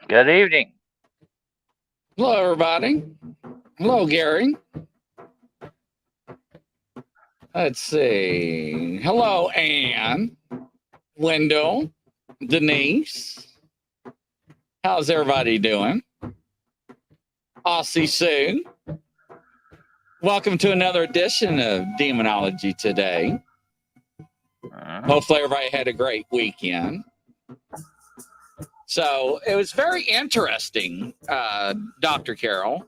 Good evening. Hello, everybody. Hello, Gary. Let's see. Hello, Anne, Wendell, Denise. How's everybody doing? Aussie Sue. Welcome to another edition of Demonology today. Hopefully, everybody had a great weekend. So it was very interesting, Dr. Carol.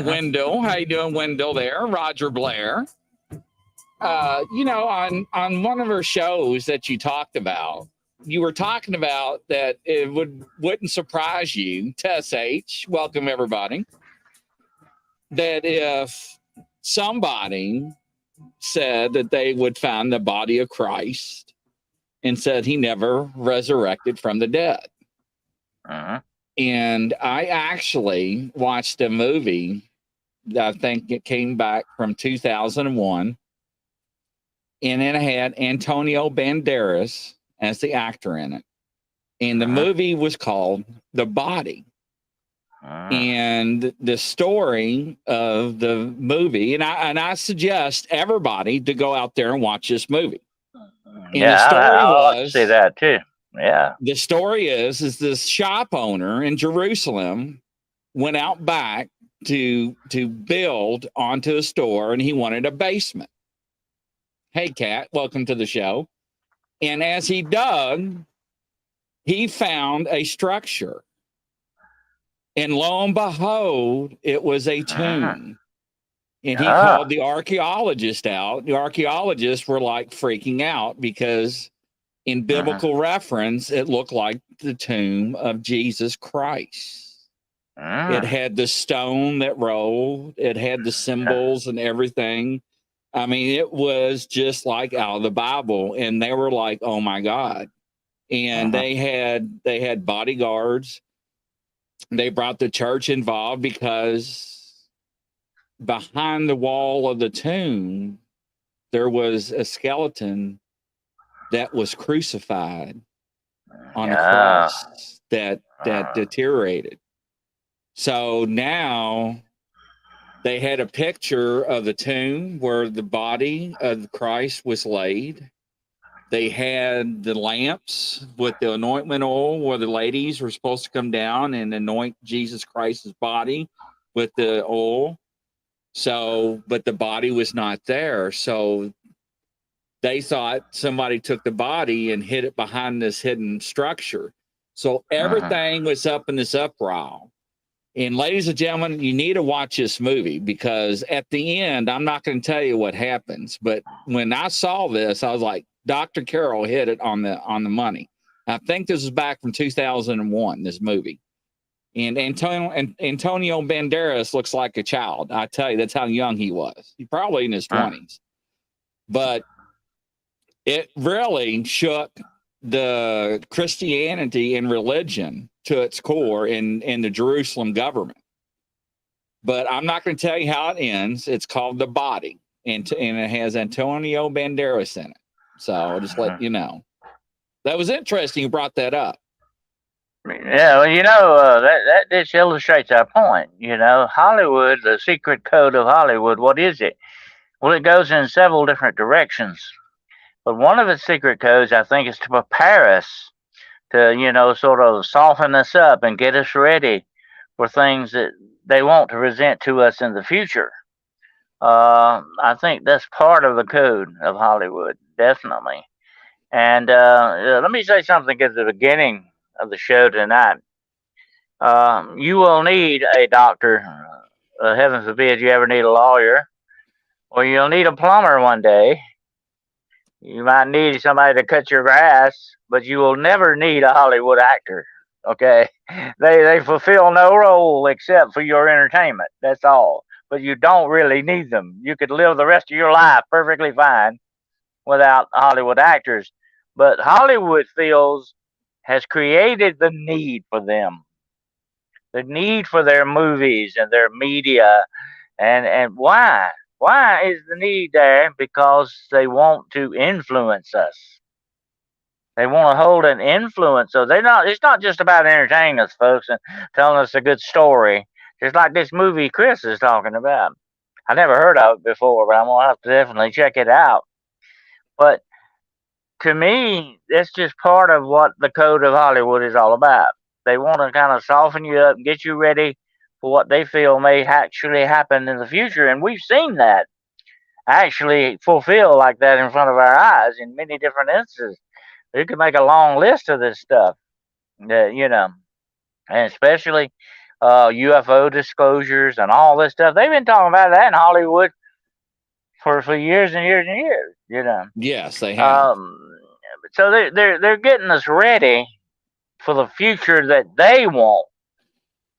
Wendell, how you doing, Wendell? There, Roger Blair. On one of her shows that you talked about, you were talking about that it wouldn't surprise you, Tess H. Welcome everybody. That if somebody said that they would find the body of Christ and said he never resurrected from the dead. And I actually watched a movie that I think it came back from 2001. And it had Antonio Banderas as the actor in it. And the movie was called The Body. And the story of the movie, and I suggest everybody to go out there and watch this movie. And the story I'll like to see that too. Yeah. The story is this shop owner in Jerusalem went out back to build onto the store, and he wanted a basement. Hey, Kat, welcome to the show. And as he dug, he found a structure. And lo and behold, it was a tomb. And he called the archaeologist out. The archaeologists were like freaking out because in biblical reference, it looked like the tomb of Jesus Christ. It had the stone that rolled. It had the symbols and everything. I mean, it was just like out of the Bible, and they were like, "Oh my God!" And they had bodyguards. They brought the church involved because behind the wall of the tomb there was a skeleton that was crucified on a cross that deteriorated. So now they had a picture of the tomb where the body of Christ was laid. They had the lamps with the anointment oil where the ladies were supposed to come down and anoint Jesus Christ's body with the oil. So, but the body was not there. So they thought somebody took the body and hid it behind this hidden structure. So everything was up in this uproar. And ladies and gentlemen, you need to watch this movie because at the end, I'm not going to tell you what happens. But when I saw this, I was like, Dr. Carroll hit it on the money. I think this is back from 2001, this movie. And Antonio Banderas looks like a child. I tell you, that's how young he was. He probably in his 20s. But it really shook the Christianity and religion to its core in the Jerusalem government. But I'm not going to tell you how it ends. It's called The Body, and it has Antonio Banderas in it. So I'll just let you know. That was interesting you brought that up. Yeah, well, that just illustrates our point. Hollywood, the secret code of Hollywood, what is it? Well, it goes in several different directions. But one of its secret codes, I think, is to prepare us to, sort of soften us up and get us ready for things that they want to present to us in the future. I think that's part of the code of Hollywood, definitely. And let me say something at the beginning of the show tonight. You will need a doctor. Heaven forbid you ever need a lawyer, or you'll need a plumber one day. You might need somebody to cut your grass, but you will never need a Hollywood actor. Okay, they fulfill no role except for your entertainment. That's all. But you don't really need them. You could live the rest of your life perfectly fine without Hollywood actors. But Hollywood has created the need for them, the need for their movies and their media. And why? Why is the need there? Because they want to influence us. They want to hold an influence. So it's not just about entertaining us, folks, and telling us a good story. Just like this movie Chris is talking about. I never heard of it before, but I'm gonna have to definitely check it out. But to me, that's just part of what the code of Hollywood is all about. They want to kind of soften you up and get you ready for what they feel may actually happen in the future, and we've seen that actually fulfill like that in front of our eyes in many different instances. You could make a long list of this stuff, and especially UFO disclosures and all this stuff. They've been talking about that in Hollywood for years and years and years. Yes, they have. So they're getting us ready for the future that they want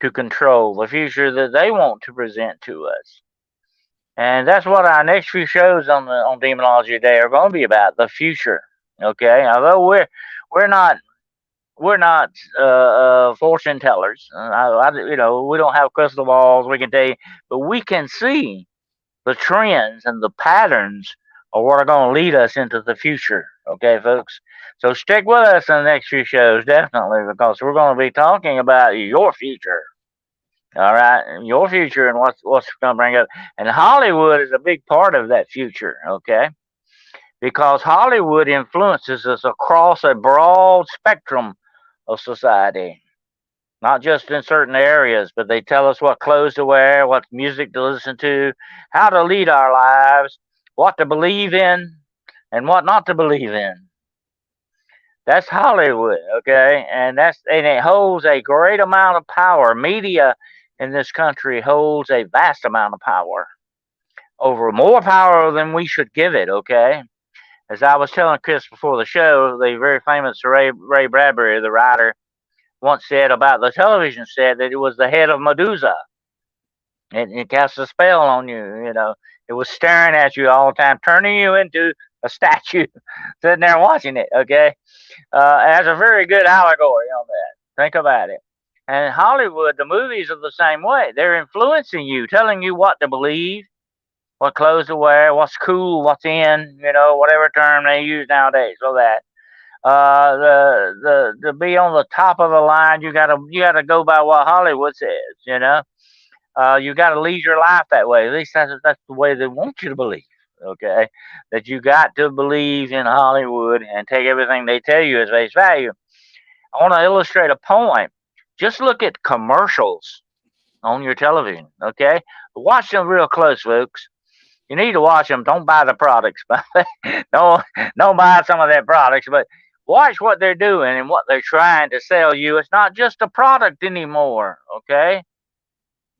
to control, the future that they want to present to us. And that's what our next few shows on Demonology Today are going to be about, the future. Okay, although we're not fortune tellers. We don't have crystal balls. We can tell you, but we can see the trends and the patterns of what are going to lead us into the future. Okay, folks. So stick with us in the next few shows, definitely, because we're going to be talking about your future. All right, your future and what's going to bring up. And Hollywood is a big part of that future. Okay, because Hollywood influences us across a broad spectrum of society, not just in certain areas, but they tell us what clothes to wear, what music to listen to, how to lead our lives, what to believe in, and what not to believe in. That's Hollywood, okay? And it holds a great amount of power. Media in this country holds a vast amount of power, over more power than we should give it, okay? As I was telling Chris before the show, the very famous Ray Bradbury, the writer, once said about the television set that it was the head of Medusa. It cast a spell on you. It was staring at you all the time, turning you into a statue, sitting there watching it. Okay, it has a very good allegory on that. Think about it. And Hollywood, the movies are the same way. They're influencing you, telling you what to believe, what clothes to wear, what's cool, what's in, whatever term they use nowadays. So that the to be on the top of the line, you gotta go by what Hollywood says. You got to lead your life that way. At least that's the way they want you to believe. Okay, that you got to believe in Hollywood and take everything they tell you as face value. I want to illustrate a point. Just look at commercials on your television. Okay, watch them real close, folks. You need to watch them. Don't buy the products. don't buy some of their products, but watch what they're doing and what they're trying to sell you. It's not just a product anymore. Okay,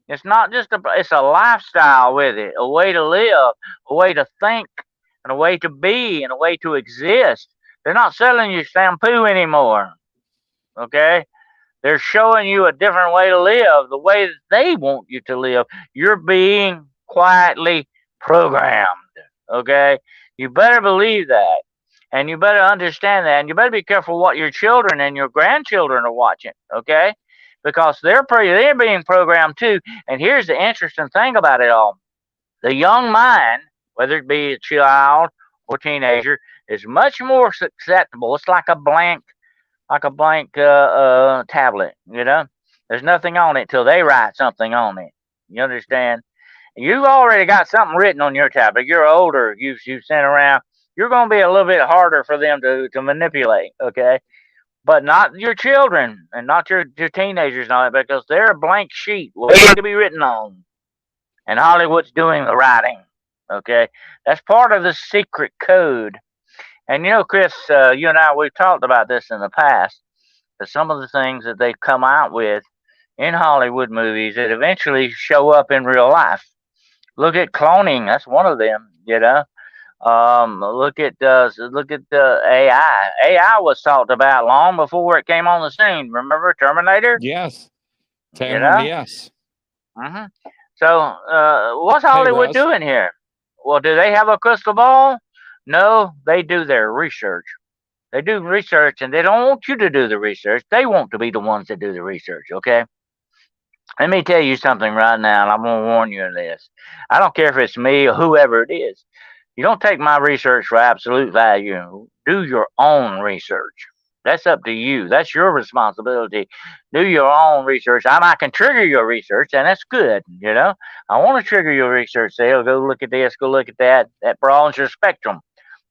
it's not just it's a lifestyle with it, a way to live, a way to think, and a way to be, and a way to exist. They're not selling you shampoo anymore. Okay, they're showing you a different way to live, the way that they want you to live. You're being quietly programmed. Okay, you better believe that, and you better understand that, and you better be careful what your children and your grandchildren are watching. Okay, because they're being programmed too. And here's the interesting thing about it all: the young mind, whether it be a child or teenager, is much more susceptible. It's like a blank tablet. There's nothing on it till they write something on it. You understand? You've already got something written on your tablet. You're older. You've sent around. You're going to be a little bit harder for them to manipulate. Okay, but not your children and not your teenagers and all that, because they're a blank sheet waiting to be written on, and Hollywood's doing the writing. Okay, that's part of the secret code. And Chris, you and I, we've talked about this in the past. That some of the things that they come out with in Hollywood movies that eventually show up in real life. Look at cloning. That's one of them. Look at AI. AI was talked about long before it came on the scene. Remember Terminator? Yes. You know. Yes. Mm-hmm. So what's Hollywood Russ. doing here? Well, do they have a crystal ball? No, they do their research. They do research, and they don't want you to do the research. They want to be the ones that do the research. Okay. Let me tell you something right now, and I'm going to warn you of this. I don't care if it's me or whoever it is. You don't take my research for absolute value. do your own research. That's up to you. That's your responsibility. Do your own research. I can trigger your research, and that's good. I want to trigger your research. Say, oh, go look at this, go look at that. That broadens your spectrum.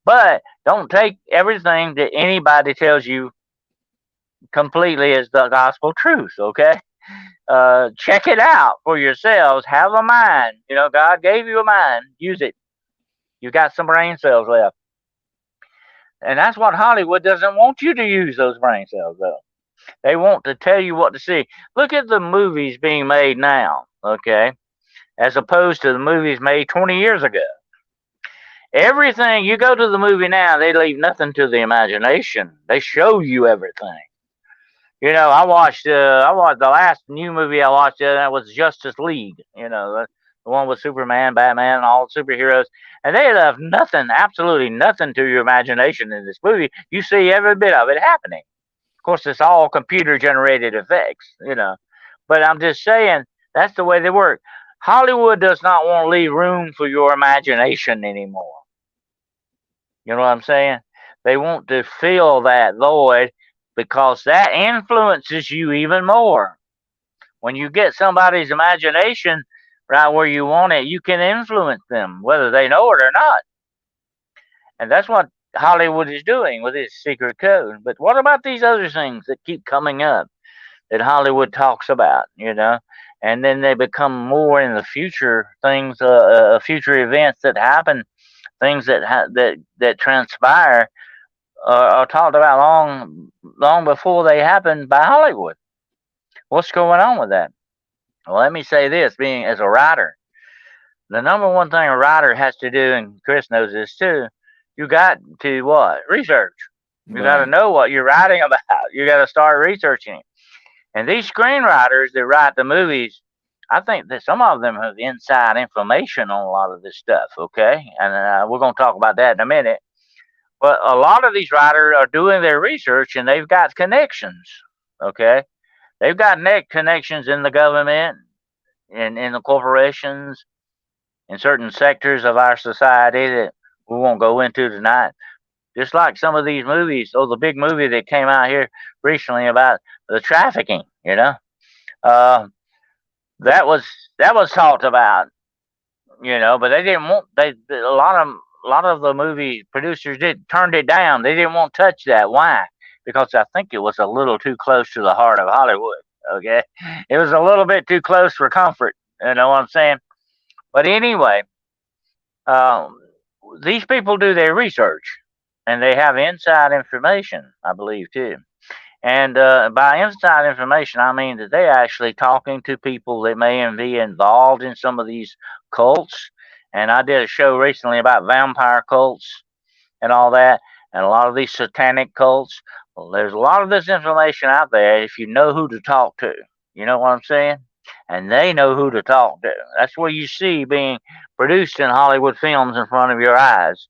But don't take everything that anybody tells you completely as the gospel truth, okay? Check it out for yourselves. Have a mind. God gave you a mind. Use it. You got some brain cells left. And that's what Hollywood doesn't want you to use those brain cells, though. They want to tell you what to see. Look at the movies being made now, okay, as opposed to the movies made 20 years ago. Everything, you go to the movie now, they leave nothing to the imagination. They show you everything. I watched the last new movie I watched. That was Justice League. The one with Superman, Batman, and all the superheroes. And they left nothing, absolutely nothing to your imagination in this movie. You see every bit of it happening. Of course, it's all computer generated effects. But I'm just saying that's the way they work. Hollywood does not want to leave room for your imagination anymore. You know what I'm saying? They want to fill that void because that influences you even more. When you get somebody's imagination right where you want it, you can influence them, whether they know it or not. And that's what Hollywood is doing with its secret code. But what about these other things that keep coming up that Hollywood talks about, And then they become more in the future things, future events that happen, things that transpire are talked about long before they happen by Hollywood. What's going on with that? Well, let me say this: being as a writer, the number one thing a writer has to do, and Chris knows this too, you got to what? Research. You got to know what you're writing about. You got to start researching it. And these screenwriters that write the movies, I think that some of them have inside information on a lot of this stuff, okay? And we're going to talk about that in a minute. But a lot of these writers are doing their research and they've got connections, okay? They've got connections in the government, in the corporations, in certain sectors of our society that we won't go into tonight. Just like some of these movies, the big movie that came out here recently about the trafficking, that was talked about, but they didn't want a lot of the movie producers turned it down. They didn't want to touch that. Why? Because I think it was a little too close to the heart of Hollywood. Okay, it was a little bit too close for comfort. You know what I'm saying? But anyway, these people do their research, and they have inside information, I believe too. And by inside information, I mean that they're actually talking to people that may be involved in some of these cults. And I did a show recently about vampire cults and all that, and a lot of these satanic cults. Well, there's a lot of this information out there if you know who to talk to. You know what I'm saying? And they know who to talk to. That's what you see being produced in Hollywood films in front of your eyes.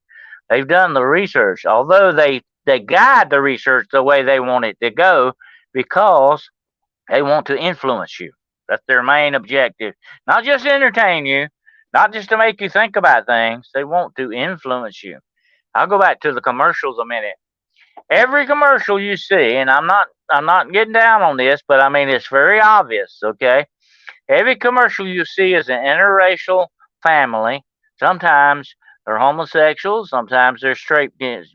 They've done the research, although they guide the research the way they want it to go because they want to influence you. That's their main objective. Not just entertain you, not just to make you think about things. They want to influence you. I'll go back to the commercials a minute. Every commercial you see, and I'm not getting down on this, but I mean it's very obvious, okay? Every commercial you see is an interracial family. Sometimes they're homosexuals. Sometimes they're straight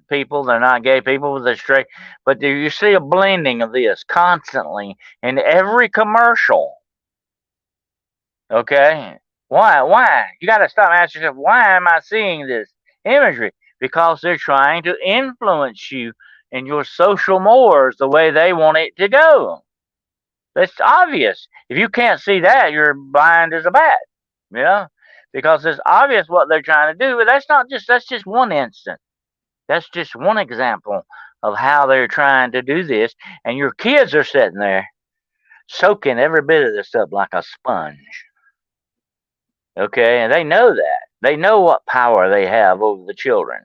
people. They're not gay people, but they're straight. But you see a blending of this constantly in every commercial. Okay? Why? You got to stop and ask yourself, why am I seeing this imagery? Because they're trying to influence you in your social mores the way they want it to go. That's obvious. If you can't see that, you're blind as a bat. Because it's obvious what they're trying to do. But that's just one instance. That's just one example of how they're trying to do this. And your kids are sitting there soaking every bit of this up like a sponge. Okay, and they know that. They know what power they have over the children,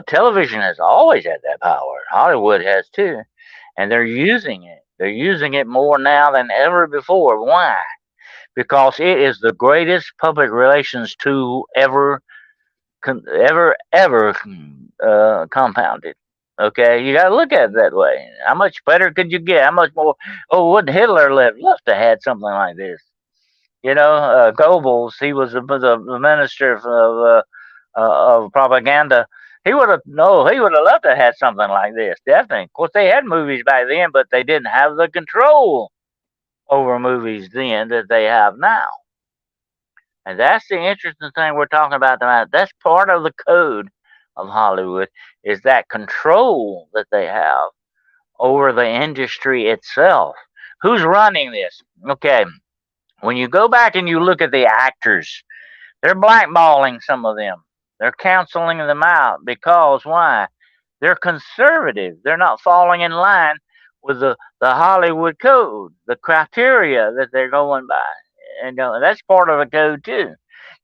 Television has always had that power. Hollywood has too. And they're using it. They're using it more now than ever before. Why? Because it is the greatest public relations tool ever ever compounded. Okay, you got to look at it that way. How much better could you get? How much more? Oh, wouldn't Hitler love to have something like this? Goebbels, he was the minister of propaganda. He would have loved to have something like this. Definitely. Of course, they had movies back then, but they didn't have the control over movies then that they have now. And that's the interesting thing we're talking about tonight. That's part of the code of Hollywood, is that control that they have over the industry itself. Who's running this? Okay, when you go back and you look at the actors, they're blackballing some of them. They're canceling them out because why? They're conservative. They're not falling in line with the Hollywood code, the criteria that they're going by. And that's part of the code too.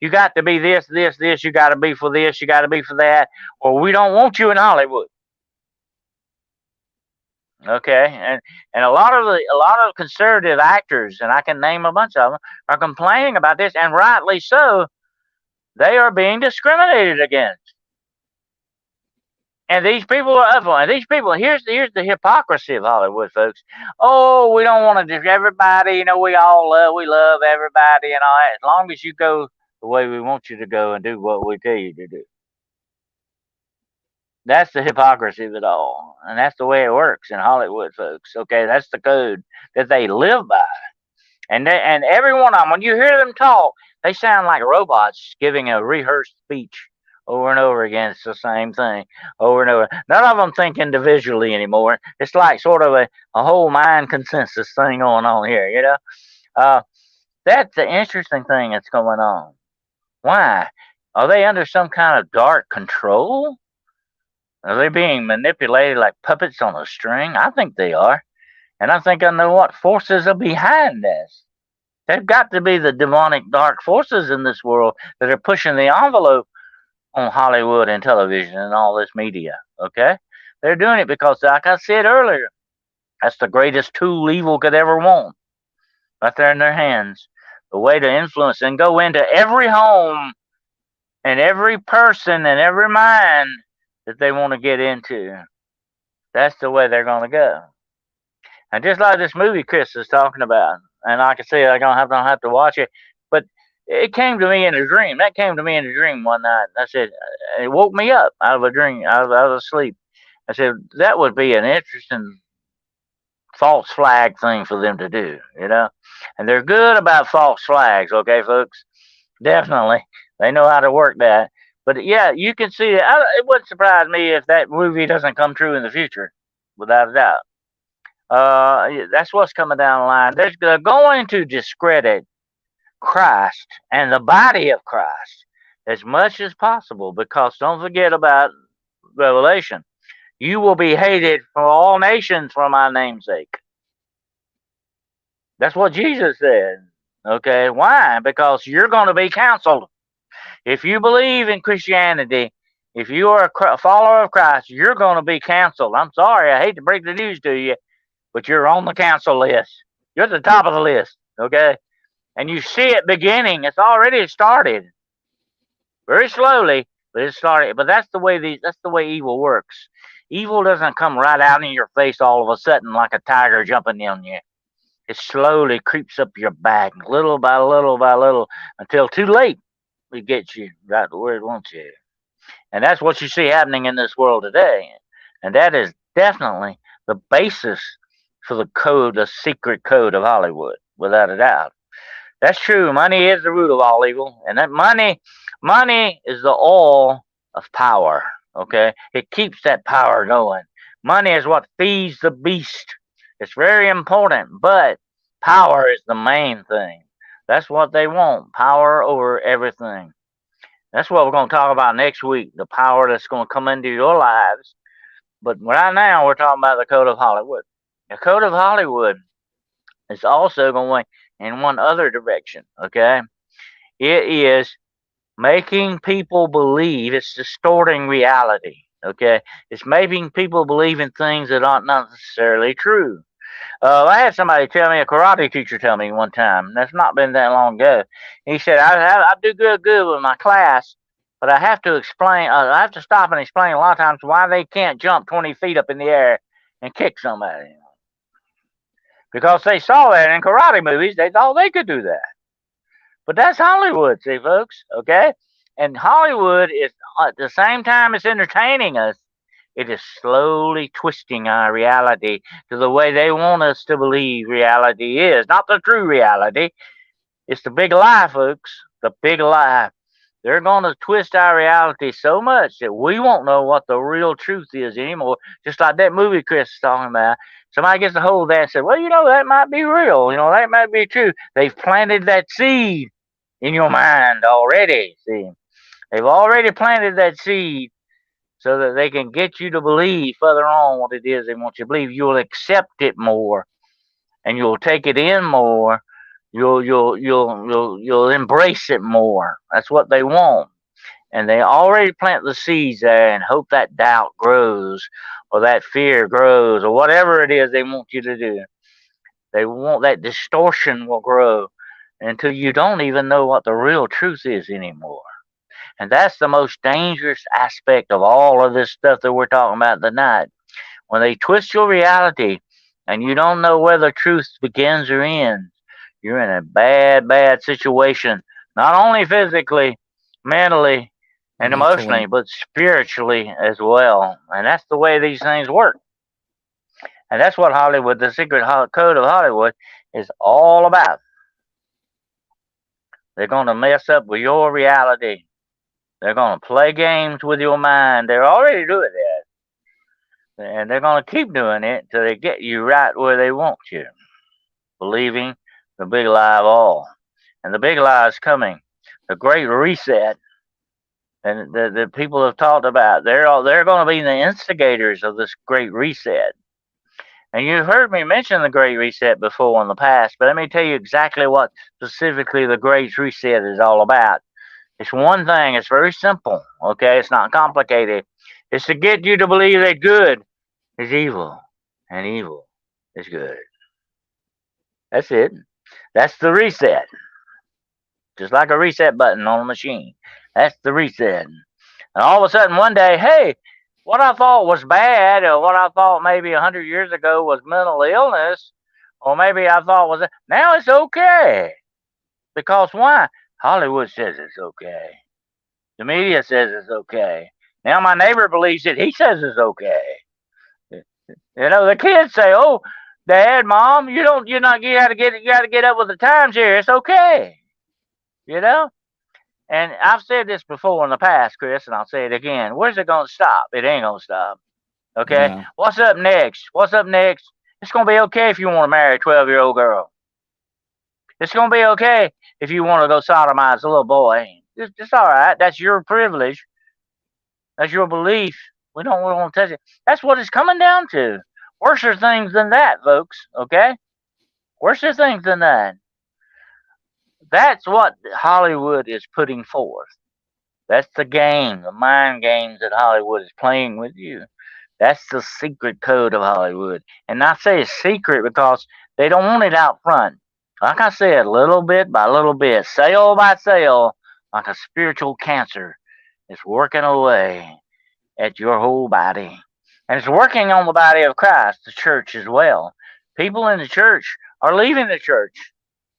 You got to be this, this, this. You got to be for this. You got to be for that. Or we don't want you in Hollywood. Okay, and a lot of conservative actors, and I can name a bunch of them, are complaining about this, and rightly so. They are being discriminated against. And these people are up on. These people, here's the hypocrisy of Hollywood, folks. Oh, we don't want to do everybody. We love everybody and all that. As long as you go the way we want you to go and do what we tell you to do. That's the hypocrisy of it all, and that's the way it works in Hollywood, folks. Okay, that's the code that they live by. And every one of them, when you hear them talk, they sound like robots giving a rehearsed speech over and over again. It's the same thing over and over. None of them think individually anymore. It's like sort of a whole mind consensus thing going on here. That's the interesting thing that's going on. Why? Are they under some kind of dark control? Are they being manipulated like puppets on a string? I think they are. And I think I know what forces are behind this. They've got to be the demonic dark forces in this world that are pushing the envelope on Hollywood and television and all this media. Okay? They're doing it because, like I said earlier, that's the greatest tool evil could ever want. Right there in their hands. The way to influence and go into every home and every person and every mind that they want to get into. That's the way they're going to go. And just like this movie Chris is talking about, and like I say, I don't have to watch it, but it came to me in a dream. That came to me in a dream one night. I said, it woke me up out of a dream, out of sleep. I said, that would be an interesting false flag thing for them to do, And they're good about false flags, okay, folks? Definitely. They know how to work that. But yeah, you can see it. It wouldn't surprise me if that movie doesn't come true in the future, without a doubt. That's what's coming down the line. They're going to discredit Christ and the body of Christ as much as possible, because don't forget about Revelation. You will be hated from all nations for my name's sake. That's what Jesus said. Okay, why? Because you're going to be counseled. If you believe in Christianity, if you are a follower of Christ, you're going to be counseled. I'm sorry, I hate to break the news to you, but you're on the council list. You're at the top of the list, okay? And you see it beginning. It's already started. Very slowly, but it started. But that's the way evil works. Evil doesn't come right out in your face all of a sudden like a tiger jumping on you. It slowly creeps up your back, little by little by little, until too late it gets you right where it wants you. And that's what you see happening in this world today. And that is definitely the basis for the code, the secret code of Hollywood, without a doubt. That's true. Money is the root of all evil. And that money is the oil of power. Okay? It keeps that power going. Money is what feeds the beast. It's very important, but power is the main thing. That's what they want. Power over everything. That's what we're going to talk about next week, the power that's going to come into your lives. But right now, we're talking about the Code of Hollywood. The Code of Hollywood is also going in one other direction, okay? It is making people believe, it's distorting reality, okay? It's making people believe in things that aren't necessarily true. I had somebody tell me, a karate teacher tell me one time, that's not been that long ago. He said, I do good with my class But I have to explain. I have to stop and explain a lot of times why they can't jump 20 feet up in the air and kick somebody. Because they saw that in karate movies, they thought they could do that. But that's Hollywood, see, folks. Okay, and Hollywood is at the same time it's entertaining us. It is slowly twisting our reality to the way they want us to believe reality is. Not the true reality. It's the big lie, folks. The big lie. They're going to twist our reality so much that we won't know what the real truth is anymore. Just like that movie Chris is talking about. Somebody gets a hold of that and says, well, that might be real. That might be true. They've planted that seed in your mind already. See, they've already planted that seed so that they can get you to believe further on what it is they want you to believe. You'll accept it more and you'll take it in more. You'll embrace it more. That's what they want. And they already plant the seeds there and hope that doubt grows or that fear grows or whatever it is they want you to do. They want that distortion will grow until you don't even know what the real truth is anymore. And that's the most dangerous aspect of all of this stuff that we're talking about tonight. When they twist your reality and you don't know where the truth begins or ends, you're in a bad, bad situation, not only physically, mentally, and emotionally, but spiritually as well. And that's the way these things work. And that's what Hollywood, the secret code of Hollywood, is all about. They're going to mess up with your reality. They're going to play games with your mind. They're already doing that. And they're going to keep doing it until they get you right where they want you, believing the big lie of all. And the big lie is coming. The great reset. And the people have talked about, they're going to be the instigators of this great reset. And you've heard me mention the Great Reset before in the past, but let me tell you exactly what specifically the Great Reset is all about. It's one thing. It's very simple. Okay, it's not complicated. It's to get you to believe that good is evil and evil is good. That's it. That's the reset. Just like a reset button on a machine. That's the reset. And all of a sudden one day, hey, what I thought was bad, or what I thought maybe 100 years ago was mental illness, or maybe I thought was, now it's okay. Because why? Hollywood says it's okay. The media says it's okay. Now my neighbor believes it. He says it's okay. The kids say, "Oh, Dad, Mom, you got to get up with the times here. It's okay." And I've said this before in the past, Chris, and I'll say it again. Where's it going to stop? It ain't going to stop. Okay? Yeah. What's up next? It's going to be okay if you want to marry a 12-year-old girl. It's going to be okay if you want to go sodomize a little boy. It's all right. That's your privilege. That's your belief. We don't want to touch it. That's what it's coming down to. Worser things than that, folks. Okay? Worser things than that. That's what Hollywood is putting forth. That's the game, the mind games that Hollywood is playing with you. That's the secret code of Hollywood. And I say it's secret because they don't want it out front. Like I said, little bit by little bit, cell by cell, like a spiritual cancer, it's working away at your whole body. And it's working on the body of Christ, the church as well. People in the church are leaving the church.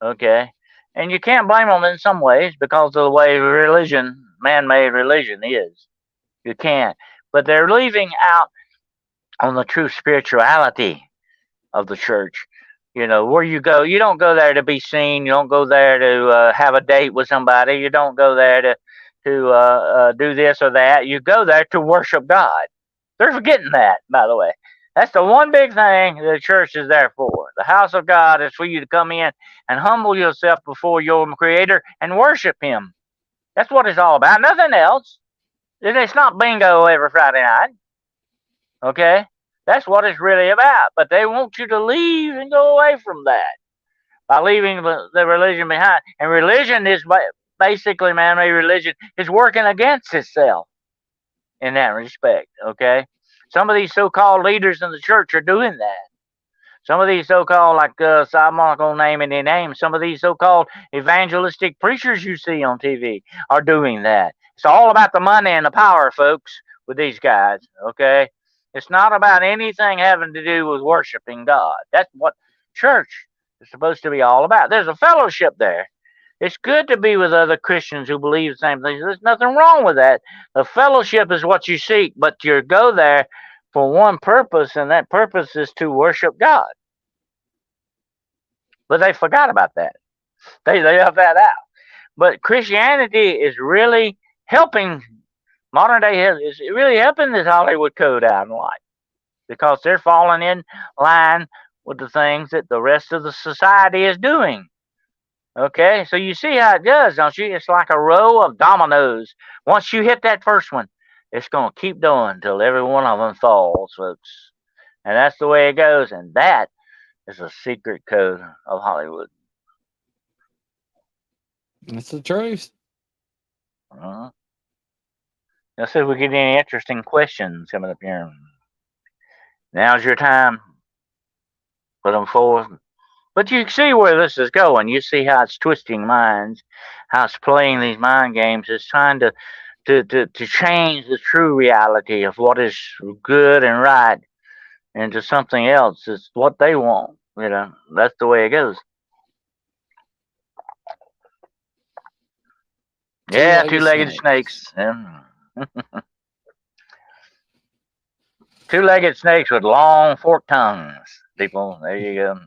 Okay? And you can't blame them in some ways because of the way religion, man-made religion is. You can't. But they're leaving out on the true spirituality of the church. Where you go, you don't go there to be seen. You don't go there to have a date with somebody. You don't go there to do this or that. You go there to worship God. They're forgetting that, by the way. That's the one big thing the church is there for. The house of God is for you to come in and humble yourself before your Creator and worship Him. That's what it's all about. Nothing else. It's not bingo every Friday night. Okay? That's what it's really about. But they want you to leave and go away from that by leaving the religion behind. And religion is basically, man-made religion is working against itself in that respect. Okay? Some of these so-called leaders in the church are doing that. Some of these so-called, I'm not going to name any names, some of these so-called evangelistic preachers you see on TV are doing that. It's all about the money and the power, folks, with these guys, okay? It's not about anything having to do with worshiping God. That's what church is supposed to be all about. There's a fellowship there. It's good to be with other Christians who believe the same things. There's nothing wrong with that. The fellowship is what you seek, but you go there for one purpose, and that purpose is to worship God. But they forgot about that. They left that out. But Christianity is really helping modern day is really helping this Hollywood code out in life because they're falling in line with the things that the rest of the society is doing. Okay, so you see how it does, don't you? It's like a row of dominoes. Once you hit that first one, it's going to keep going until every one of them falls, folks. And that's the way it goes. And that is a secret code of Hollywood. That's the truth. Uh-huh. Let's see if we get any interesting questions coming up here. Now's your time. Put them forth. But you see where this is going. You see how it's twisting minds, how it's playing these mind games. It's trying to change the true reality of what is good and right into something else. It's what they want. You know, that's the way it goes. Yeah, two-legged snakes. Two-legged snakes with long forked tongues. People, there you go.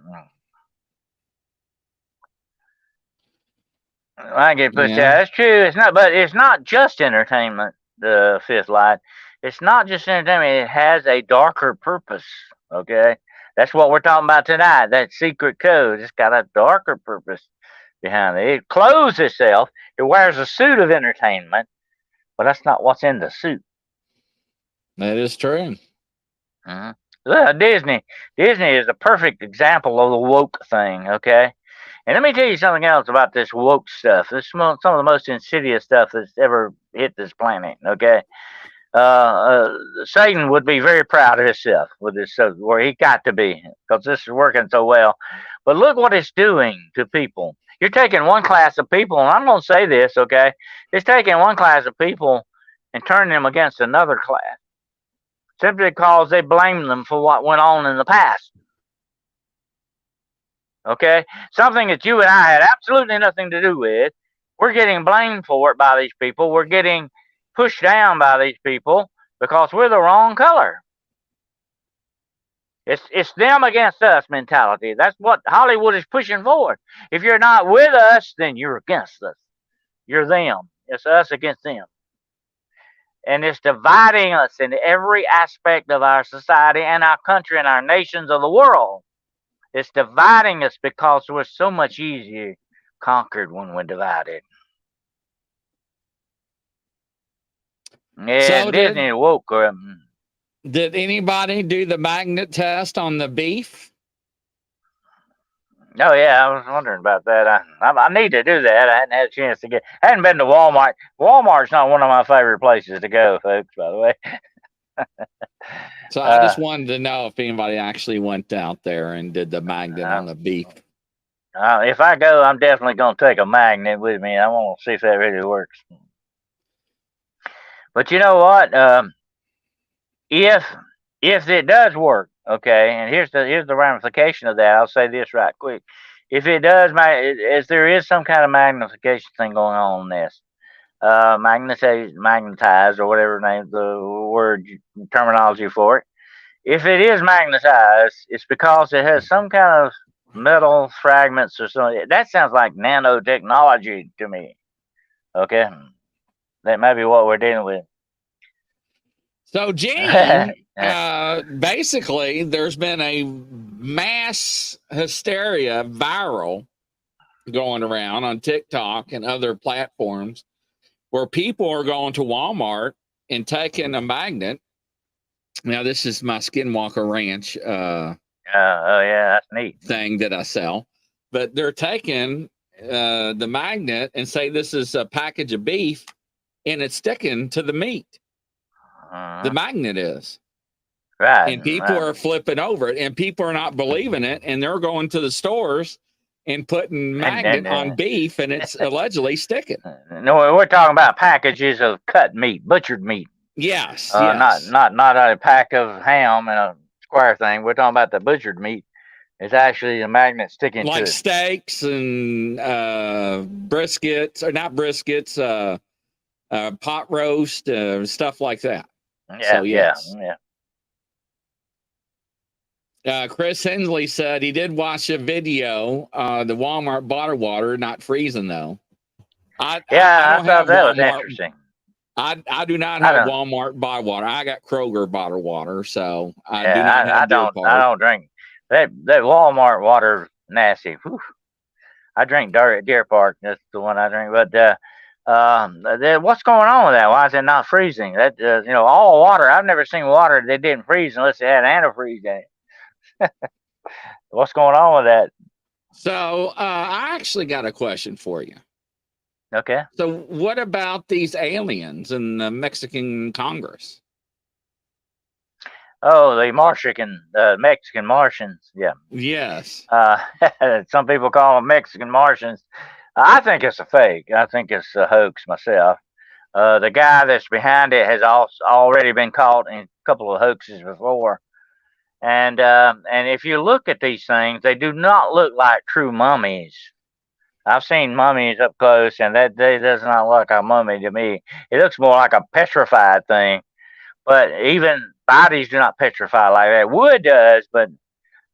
I get pushed out. That's true. It's not, but it's not just entertainment. The fifth light. It's not just entertainment. It has a darker purpose. Okay, that's what we're talking about tonight. That secret code. It's got a darker purpose behind it. It clothes itself. It wears a suit of entertainment, but that's not what's in the suit. That is true. Disney. Disney is a perfect example of the woke thing. Okay. And let me tell you something else about this woke stuff. This is some of the most insidious stuff that's ever hit this planet. Okay, Satan would be very proud of himself with this, where he got to be, because this is working so well. But look what it's doing to people. You're taking one class of people, and I'm going to say this, okay? It's taking one class of people and turning them against another class, simply because they blame them for what went on in the past. Okay, something that you and I had absolutely nothing to do with. We're getting blamed for it by these people. We're getting pushed down by these people because we're the wrong color. It's them against us mentality. That's what Hollywood is pushing forward. If you're not with us, then you're against us. You're them. It's us against them. And it's dividing us in every aspect of our society and our country and our nations of the world. It's dividing us because we're so much easier conquered when we're divided. Yeah, so Disney woke. Did anybody do the magnet test on the beef? Oh yeah, I was wondering about that. I need to do that. I hadn't had a chance to get. I hadn't been to Walmart. Walmart's not one of my favorite places to go, folks. By the way. So I just wanted to know if anybody actually went out there and did the magnet on the beef. If I go, I'm definitely going to take a magnet with me. I want to see if that really works. But you know what? If it does work, okay, and here's the ramification of that. I'll say this right quick. If it does, as there is some kind of magnification thing going on in this, magnetized or whatever name the word terminology for it. If it is magnetized, it's because it has some kind of metal fragments or something. That sounds like nanotechnology to me. Okay, that might be what we're dealing with. So, Gene, basically, there's been a mass hysteria viral going around on TikTok and other platforms where people are going to Walmart and taking a magnet. Now, this is my Skinwalker Ranch oh, yeah, that's neat thing that I sell. But they're taking the magnet and say this is a package of beef, and it's sticking to the meat. The magnet is. Right. And people are flipping over it, and people are not believing it, and they're going to the stores and putting and magnet on beef, and it's allegedly sticking. no, we're talking about packages of cut meat, butchered meat. Yes, Not yes. a pack of ham and a square thing. We're talking about the butchered meat. It's actually a magnet sticking to Like it. steaks and briskets, or not briskets, pot roast, stuff like that. So yes. Chris Hensley said he did watch a video, the Walmart bottled water not freezing though. I don't thought have that was Walmart. interesting. I do not have Walmart bottled water. I got Kroger bottled water, so I do not have Deer Park. I don't drink that Walmart water. Nasty. Whew. I drink Deer Park. That's the one I drink. But what's going on with that? Why is it not freezing? That all water. I've never seen water that didn't freeze unless it had antifreeze in it. What's going on with that? So I actually got a question for you. Okay. So what about these aliens in the Mexican Congress? Oh, the Mexican Martians. Yeah. Yes. Some people call them Mexican Martians. I think it's a fake. I think it's a hoax myself. The guy that's behind it has already been caught in a couple of hoaxes before. And if you look at these things, they do not look like true mummies. I've seen mummies up close, and that does not look like a mummy to me. It looks more like a petrified thing. But even bodies do not petrify like that. Wood does, but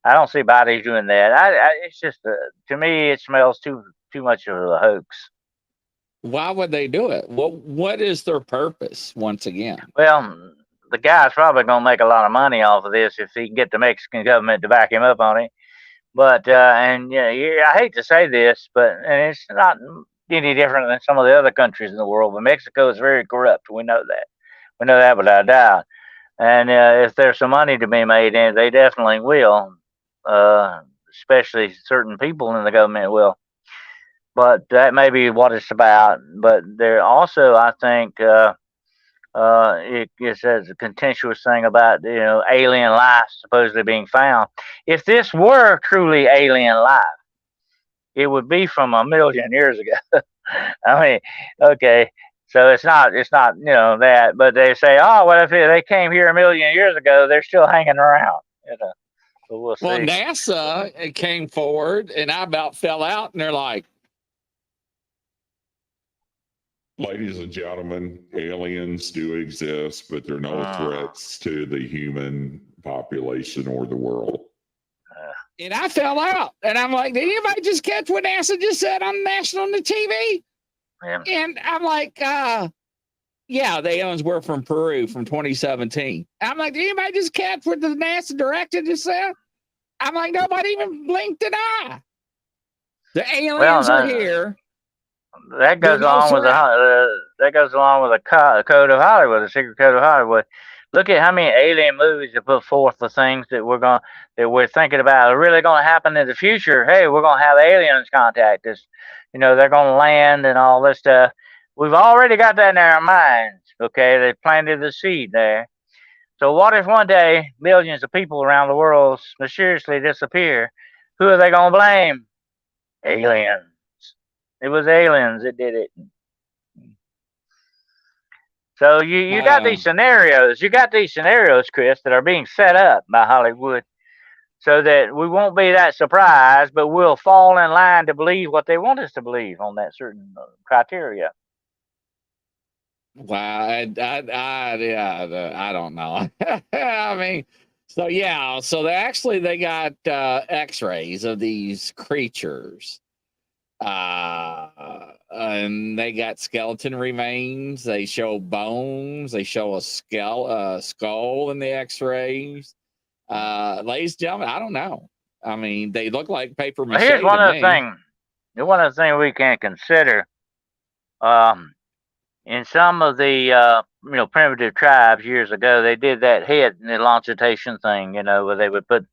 I don't see bodies doing that. It's just to me, it smells too much of a hoax. Why would they do it? What is their purpose? Once again, well, the guy's probably going to make a lot of money off of this if he can get the Mexican government to back him up on it. But I hate to say this, but it's not any different than some of the other countries in the world. But Mexico is very corrupt. We know that. We know that without a doubt. And if there's some money to be made in it, they definitely will. Especially certain people in the government will. But that may be what it's about. But there also, I think, it says a contentious thing about alien life supposedly being found. If this were truly alien life, it would be from 1,000,000 years ago. I mean, okay, so it's not that, but they say, oh, well, if they came here 1,000,000 years ago, they're still hanging around. So we'll see. Well, NASA came forward, and I about fell out, and they're like, ladies and gentlemen, aliens do exist, but they're no threats to the human population or the world. And I fell out. And I'm like, did anybody just catch what NASA just said on the TV? Yeah. And I'm like, yeah, the aliens were from Peru from 2017. I'm like, did anybody just catch what the NASA director just said? I'm like, nobody even blinked an eye. The aliens are here. That goes along with the code of Hollywood, the secret code of Hollywood. Look at how many alien movies that put forth the things that we're thinking about are really going to happen in the future. Hey, we're going to have aliens contact us. They're going to land and all this stuff. We've already got that in our minds. Okay, they planted the seed there. So what if one day millions of people around the world mysteriously disappear? Who are they going to blame? Aliens. It was aliens that did it. So you got these scenarios. You got these scenarios, Chris, that are being set up by Hollywood so that we won't be that surprised, but we'll fall in line to believe what they want us to believe on that certain criteria. Wow. I don't know. I mean, so yeah, so they got x-rays of these creatures. And they got skeleton remains. They show bones. They show a skull in the x-rays. Ladies and gentlemen, I don't know. I mean, they look like paper mache. Here's one other thing. One other thing we can consider. In some of the primitive tribes years ago, they did that head elongitation thing. Where they would put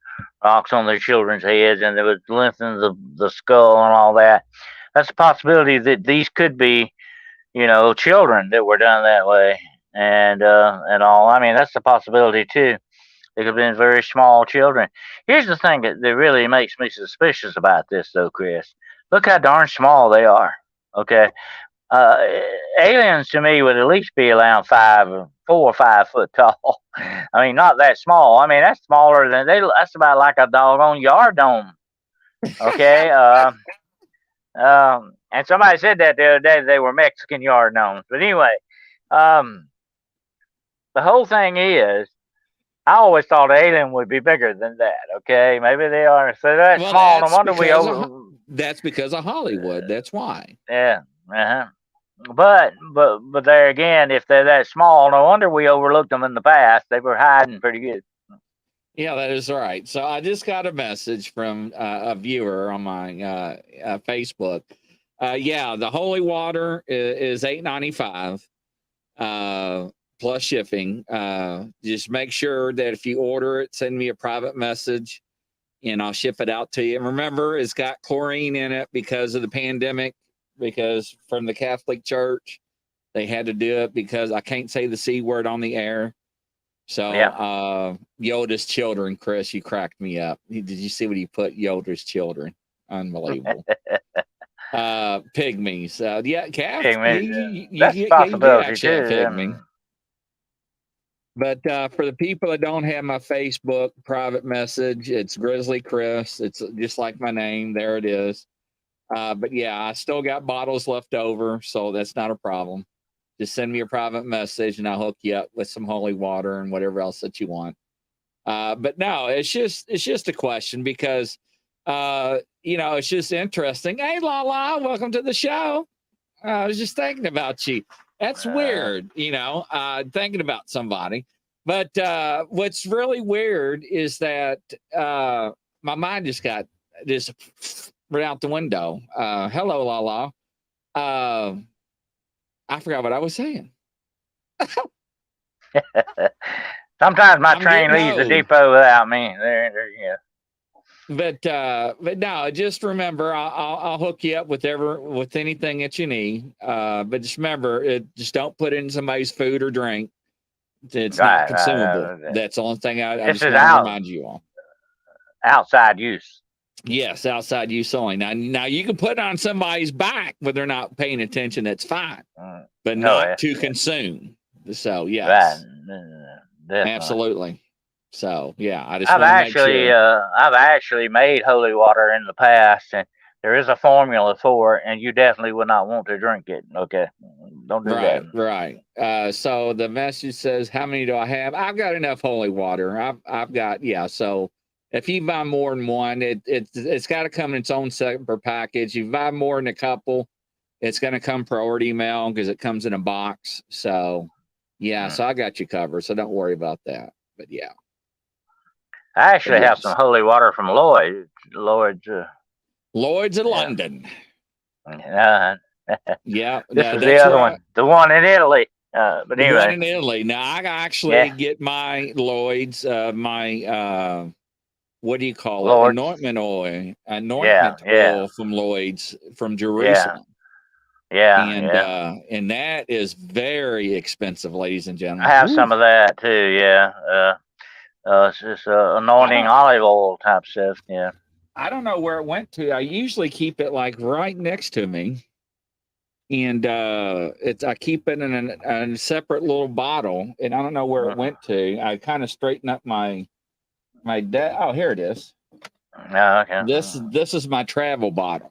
rocks on their children's heads and they would lengthen the skull and all that. That's a possibility that these could be, children that were done that way and all. I mean, that's a possibility too. They could have been very small children. Here's the thing that really makes me suspicious about this, though, Chris. Look how darn small they are. Okay, uh, aliens to me would at least be around 4 or 5 foot tall. I mean, not that small. I mean, that's smaller than they. That's about like a doggone yard dome. Okay. And somebody said that the other day they were Mexican yard gnomes. But anyway, um, the whole thing is, I always thought alien would be bigger than that. Okay, maybe they are. So that's Well, small. No wonder we over. that's because of Hollywood. That's why. Yeah. Uh-huh. But there again, if they're that small, no wonder we overlooked them in the past. They were hiding pretty good. Yeah, that is right. So I just got a message from a viewer on my Facebook. Yeah, the holy water is $8.95 plus shipping. Just make sure that if you order it, send me a private message, and I'll ship it out to you. And remember, it's got chlorine in it because of the pandemic. Because from the Catholic Church, they had to do it because I can't say the C word on the air. So, Yeah. Yoda's children, Chris, you cracked me up. Did you see what he put? Yoda's children. Unbelievable. Pygmies. Yeah, calf. Pygmies, You that's a get possibility actually a too. pygmy. But for the people that don't have my Facebook private message, it's Grizzly Chris. It's just like my name. There it is. But yeah, I still got bottles left over, so that's not a problem. Just send me a private message and I'll hook you up with some holy water and whatever else that you want. But no, it's just a question because it's just interesting. Hey, Lala, welcome to the show. I was just thinking about you. That's weird, thinking about somebody. But what's really weird is that my mind just got just right out the window. Hello, Lala. I forgot what I was saying. Sometimes my I'm train getting leaves the old. depot without me. Yeah. But no, just remember, I'll hook you up with anything that you need. But just remember, just don't put it in somebody's food or drink. It's not consumable. That's the only thing I just want to remind you on. Outside use. Yes, outside use only. Now you can put it on somebody's back when they're not paying attention. That's fine, but not to consume. So yes, right. Absolutely. So yeah, I just I've want to make sure. I've actually made holy water in the past, and there is a formula for it, and you definitely would not want to drink it. Okay, don't do that. Right. So the message says, "How many do I have? I've got enough holy water. I've got So if you buy more than one, it's got to come in its own separate package. You buy more than a couple, it's going to come priority mail because it comes in a box. So yeah, so I got you covered. So don't worry about that. But yeah. I actually have some holy water from Lloyd's. Lloyd's of London. Yeah. This is the other one. The one in Italy. But anyway. The one in Italy. Now I actually get my Lloyd's, what do you call it? Anointment oil. Oil from Lloyd's from Jerusalem. And that is very expensive, ladies and gentlemen. I have some of that too. Yeah. It's just anointing olive oil type stuff. Yeah. I don't know where it went to. I usually keep it like right next to me, and I keep it in a separate little bottle, and I don't know where it went to. I kind of straighten up my Oh, here it is. Oh, okay. This is my travel bottle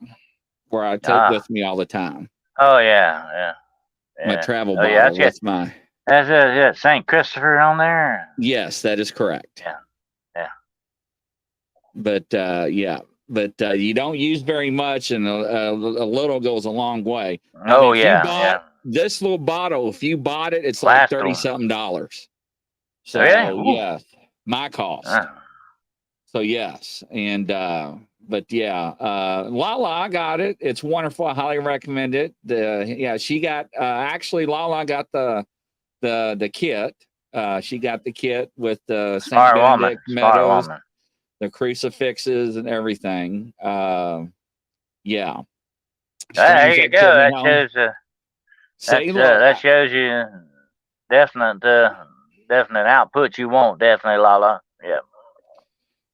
where I take with me all the time. Oh yeah. My travel bottle. That's my. That's St. Christopher on there. Yes, that is correct. Yeah. But you don't use very much, and a little goes a long way. This little bottle, if you bought it, it's like $30-something. So really? yes, my cost. So yes, and but yeah, Lala, I got it. It's wonderful. I highly recommend it. She got actually Lala got the kit. She got the kit with the Saint Benedict medals, the crucifixes, and everything. Yeah. There you go. That shows you definite output you want. Definitely, Lala. Yep.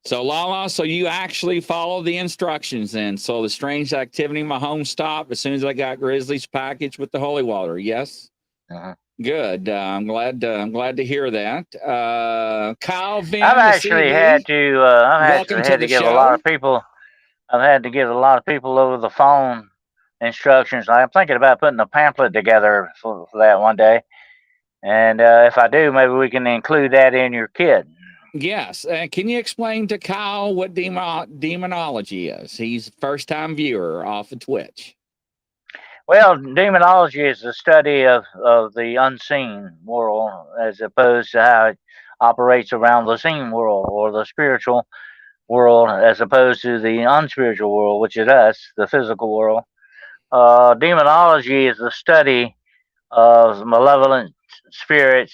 So Lala, so you actually follow the instructions then. So the strange activity in my home stopped as soon as I got Grizzly's package with the holy water. Yes. Uh-huh. Good. I'm glad to hear that. Kyle Vin, I've the actually had CB, to. I've welcome actually to had the to give a lot show. of people. I've had to give a lot of people over the phone instructions. I'm thinking about putting a pamphlet together for that one day. And if I do, maybe we can include that in your kit. Yes. Can you explain to Kyle what demonology is? He's first time viewer off of Twitch. Well, demonology is the study of the unseen world as opposed to how it operates around the seen world or the spiritual world as opposed to the unspiritual world, which is us, the physical world. Demonology is the study of malevolent spirits,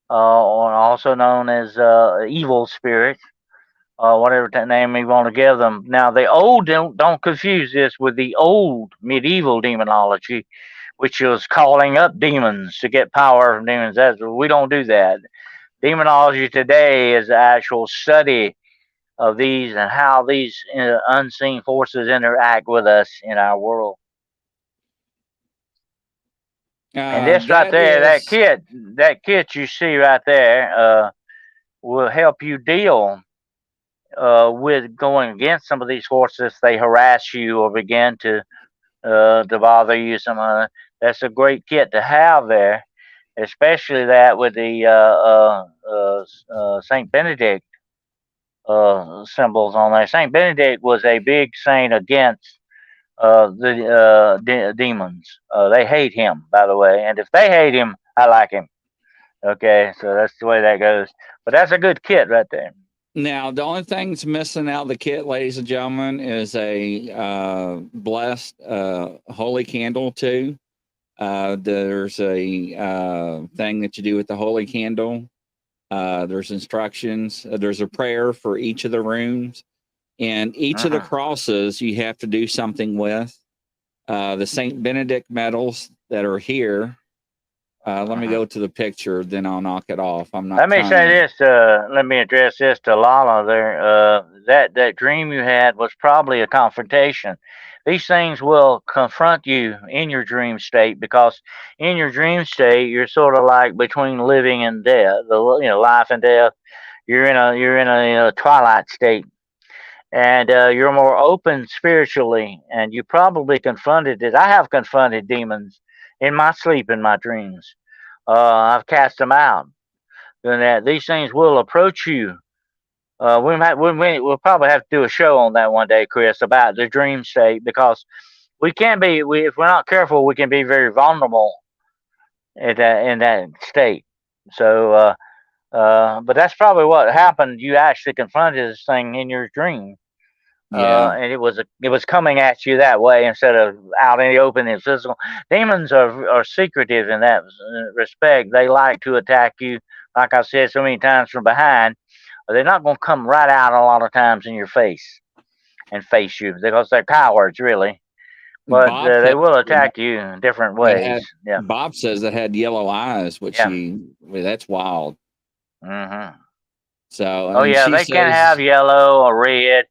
or also known as evil spirits, whatever name you want to give them. Now, the old don't confuse this with the old medieval demonology, which was calling up demons to get power from demons. We don't do that. Demonology today is the actual study of these and how these unseen forces interact with us in our world. And this right That there, is, that kit you see right there, will help you deal with going against some of these forces. They harass you or begin to bother you. That's a great kit to have there, especially that with the Saint Benedict symbols on there. Saint Benedict was a big saint against the demons. They hate him, by the way, and if they hate him, I like him. Okay, so that's the way that goes. But that's a good kit right there. now the only thing that's missing out of the kit, ladies and gentlemen, is a blessed holy candle too. There's a thing that you do with the holy candle. There's instructions. There's a prayer for each of the rooms, and each of the Uh-huh. crosses you have to do something with. The Saint Benedict medals that are here. Let me Uh-huh. go to the picture, then I'll knock it off. I'm not Let me trying say to. this. Let me address this to Lala. There, that dream you had was probably a confrontation. These things will confront you in your dream state because in your dream state you're sort of like between living and death, life and death. You're in a twilight state, and you're more open spiritually, and you probably confronted it. I have confronted demons in my sleep, in my dreams. I've cast them out. And that these things will approach you. We'll probably have to do a show on that one day, Chris, about the dream state because we can be. If we're not careful, we can be very vulnerable in that state. So, but that's probably what happened. You actually confronted this thing in your dream, Yeah. and it was coming at you that way instead of out in the open and physical. Demons are secretive in that respect. They like to attack you, like I said so many times, from behind. They're not going to come right out a lot of times in your face and face you because they're cowards, really. But Bob they says will attack you in different it ways. had. Yeah, Bob says it had yellow eyes, which yeah. that's wild. Hmm. So Oh and yeah, she they can have says, yellow or red,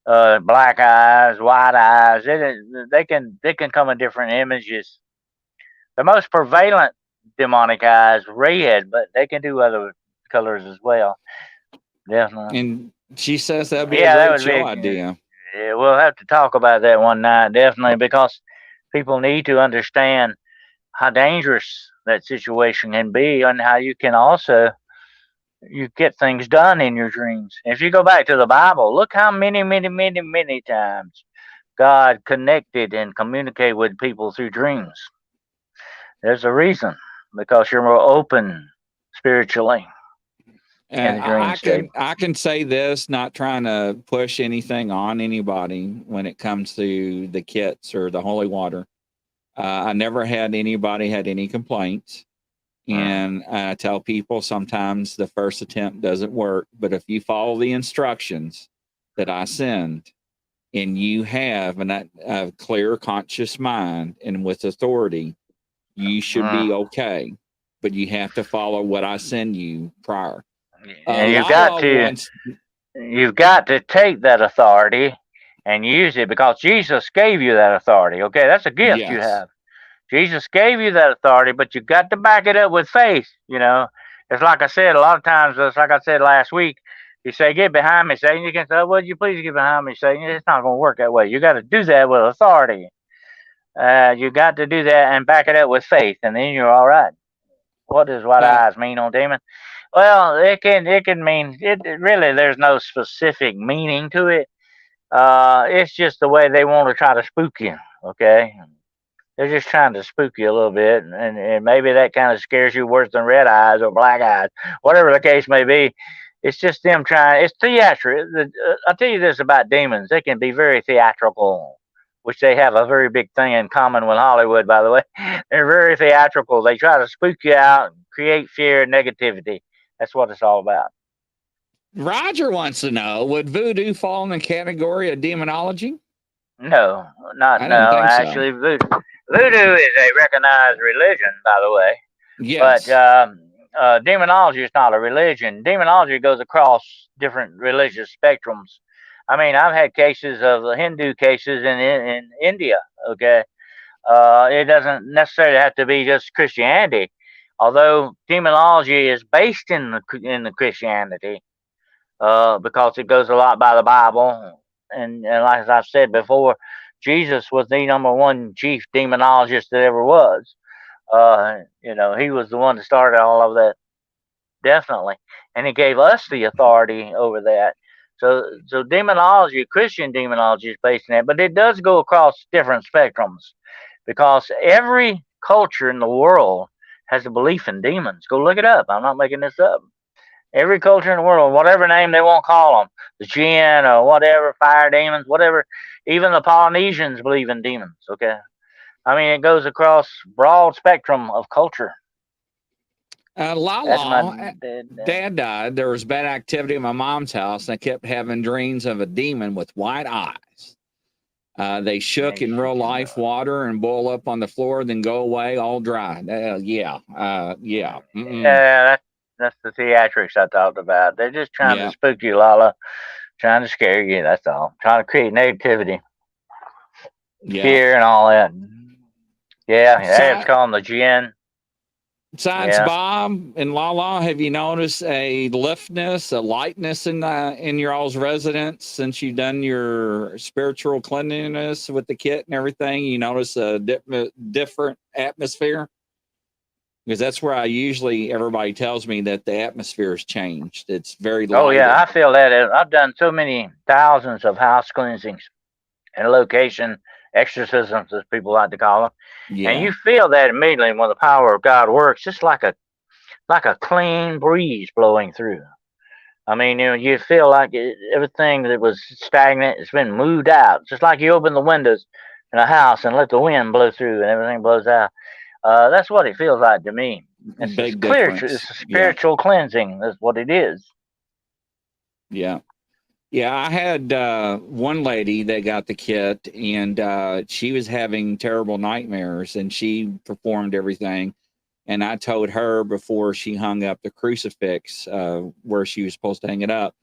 black eyes, white eyes. They can come in different images. The most prevalent demonic eye is red, but they can do other colors as well. Definitely. and she says that'd be a Yeah, that great would show be. idea. Yeah, we'll have to talk about that one night, definitely, because people need to understand how dangerous that situation can be, and how you can also you get things done in your dreams. If you go back to the Bible, look how many, many, many, many times God connected and communicated with people through dreams. There's a reason, because you're more open spiritually in the dream state. I can say this, not trying to push anything on anybody when it comes to the kits or the holy water. I never had anybody had any complaints, and I tell people sometimes the first attempt doesn't work, but if you follow the instructions that I send, and you have a clear, conscious mind and with authority, you should be Mm. okay. But you have to follow what I send you prior. And Lala wants. you've got to take that authority and use it because Jesus gave you that authority. Okay, that's a gift you Yes. have. Jesus gave you that authority, but you've got to back it up with faith. It's like I said a lot of times. It's like I said last week. You say, "Get behind me, Satan." You can say, "Would you please get behind me, Satan?" It's not going to work that way. You got to do that with authority. You got to do that and back it up with faith, and then you're all right. What does white Uh, eyes mean on demon? Well, it can mean it. Really, there's no specific meaning to it. It's just the way they want to try to spook you. Okay, they're just trying to spook you a little bit, and maybe that kind of scares you worse than red eyes or black eyes, whatever the case may be. It's just them trying. It's theatrical. I'll tell you this about demons: they can be very theatrical, which they have a very big thing in common with Hollywood, by the way. They're very theatrical. They try to spook you out, create fear and negativity. That's what it's all about. Roger wants to know, would voodoo fall in the category of demonology? No, not I don't no. think so. Actually, voodoo is a recognized religion, by the way. But Yes. demonology is not a religion. Demonology goes across different religious spectrums. I mean, I've had cases of Hindu cases in India. Okay, it doesn't necessarily have to be just Christianity, although demonology is based in the Christianity because it goes a lot by the Bible. And like as I've said before, Jesus was the number one chief demonologist that ever was. He was the one that started all of that, definitely, and he gave us the authority over that. So demonology, Christian demonology, is based in that, but it does go across different spectrums because every culture in the world has a belief in demons. Go look it up. I'm not making this up. Every culture in the world, whatever name they want to call them, the jinn or whatever, fire demons, whatever. Even the Polynesians believe in demons. Okay, I mean it goes across broad spectrum of culture. That's my. Lala, dad died. There was bad activity in my mom's house, and I kept having dreams of a demon with white eyes. They shook in real life water and boil up on the floor, then go away all dry. Yeah. Yeah, that's the theatrics I talked about. They're just trying to Yeah. spook you, Lala, trying to scare you. That's all. Trying to create negativity, Yeah. fear, and all that. Yeah, it's Sci- called the gin. Science Yeah. Bob and Lala, have you noticed a liftness, a lightness in your all's residence since you've done your spiritual cleanliness with the kit and everything? You notice a different atmosphere? Because that's where everybody tells me that the atmosphere has changed. It's very Oh yeah, lighted. I feel that. I've done so many thousands of house cleansings and location exorcisms, as people like to call them, and Yeah. you feel that immediately when the power of God works. Just like a clean breeze blowing through. I mean, you feel like everything that was stagnant has been moved out. Just like you open the windows in a house and let the wind blow through and everything blows out. That's what it feels like to me. It's Big clear. It's difference. a Yeah. spiritual cleansing. That's what it is. Yeah. Yeah, I had one lady that got the kit, and she was having terrible nightmares, and she performed everything. And I told her before she hung up the crucifix where she was supposed to hang it up,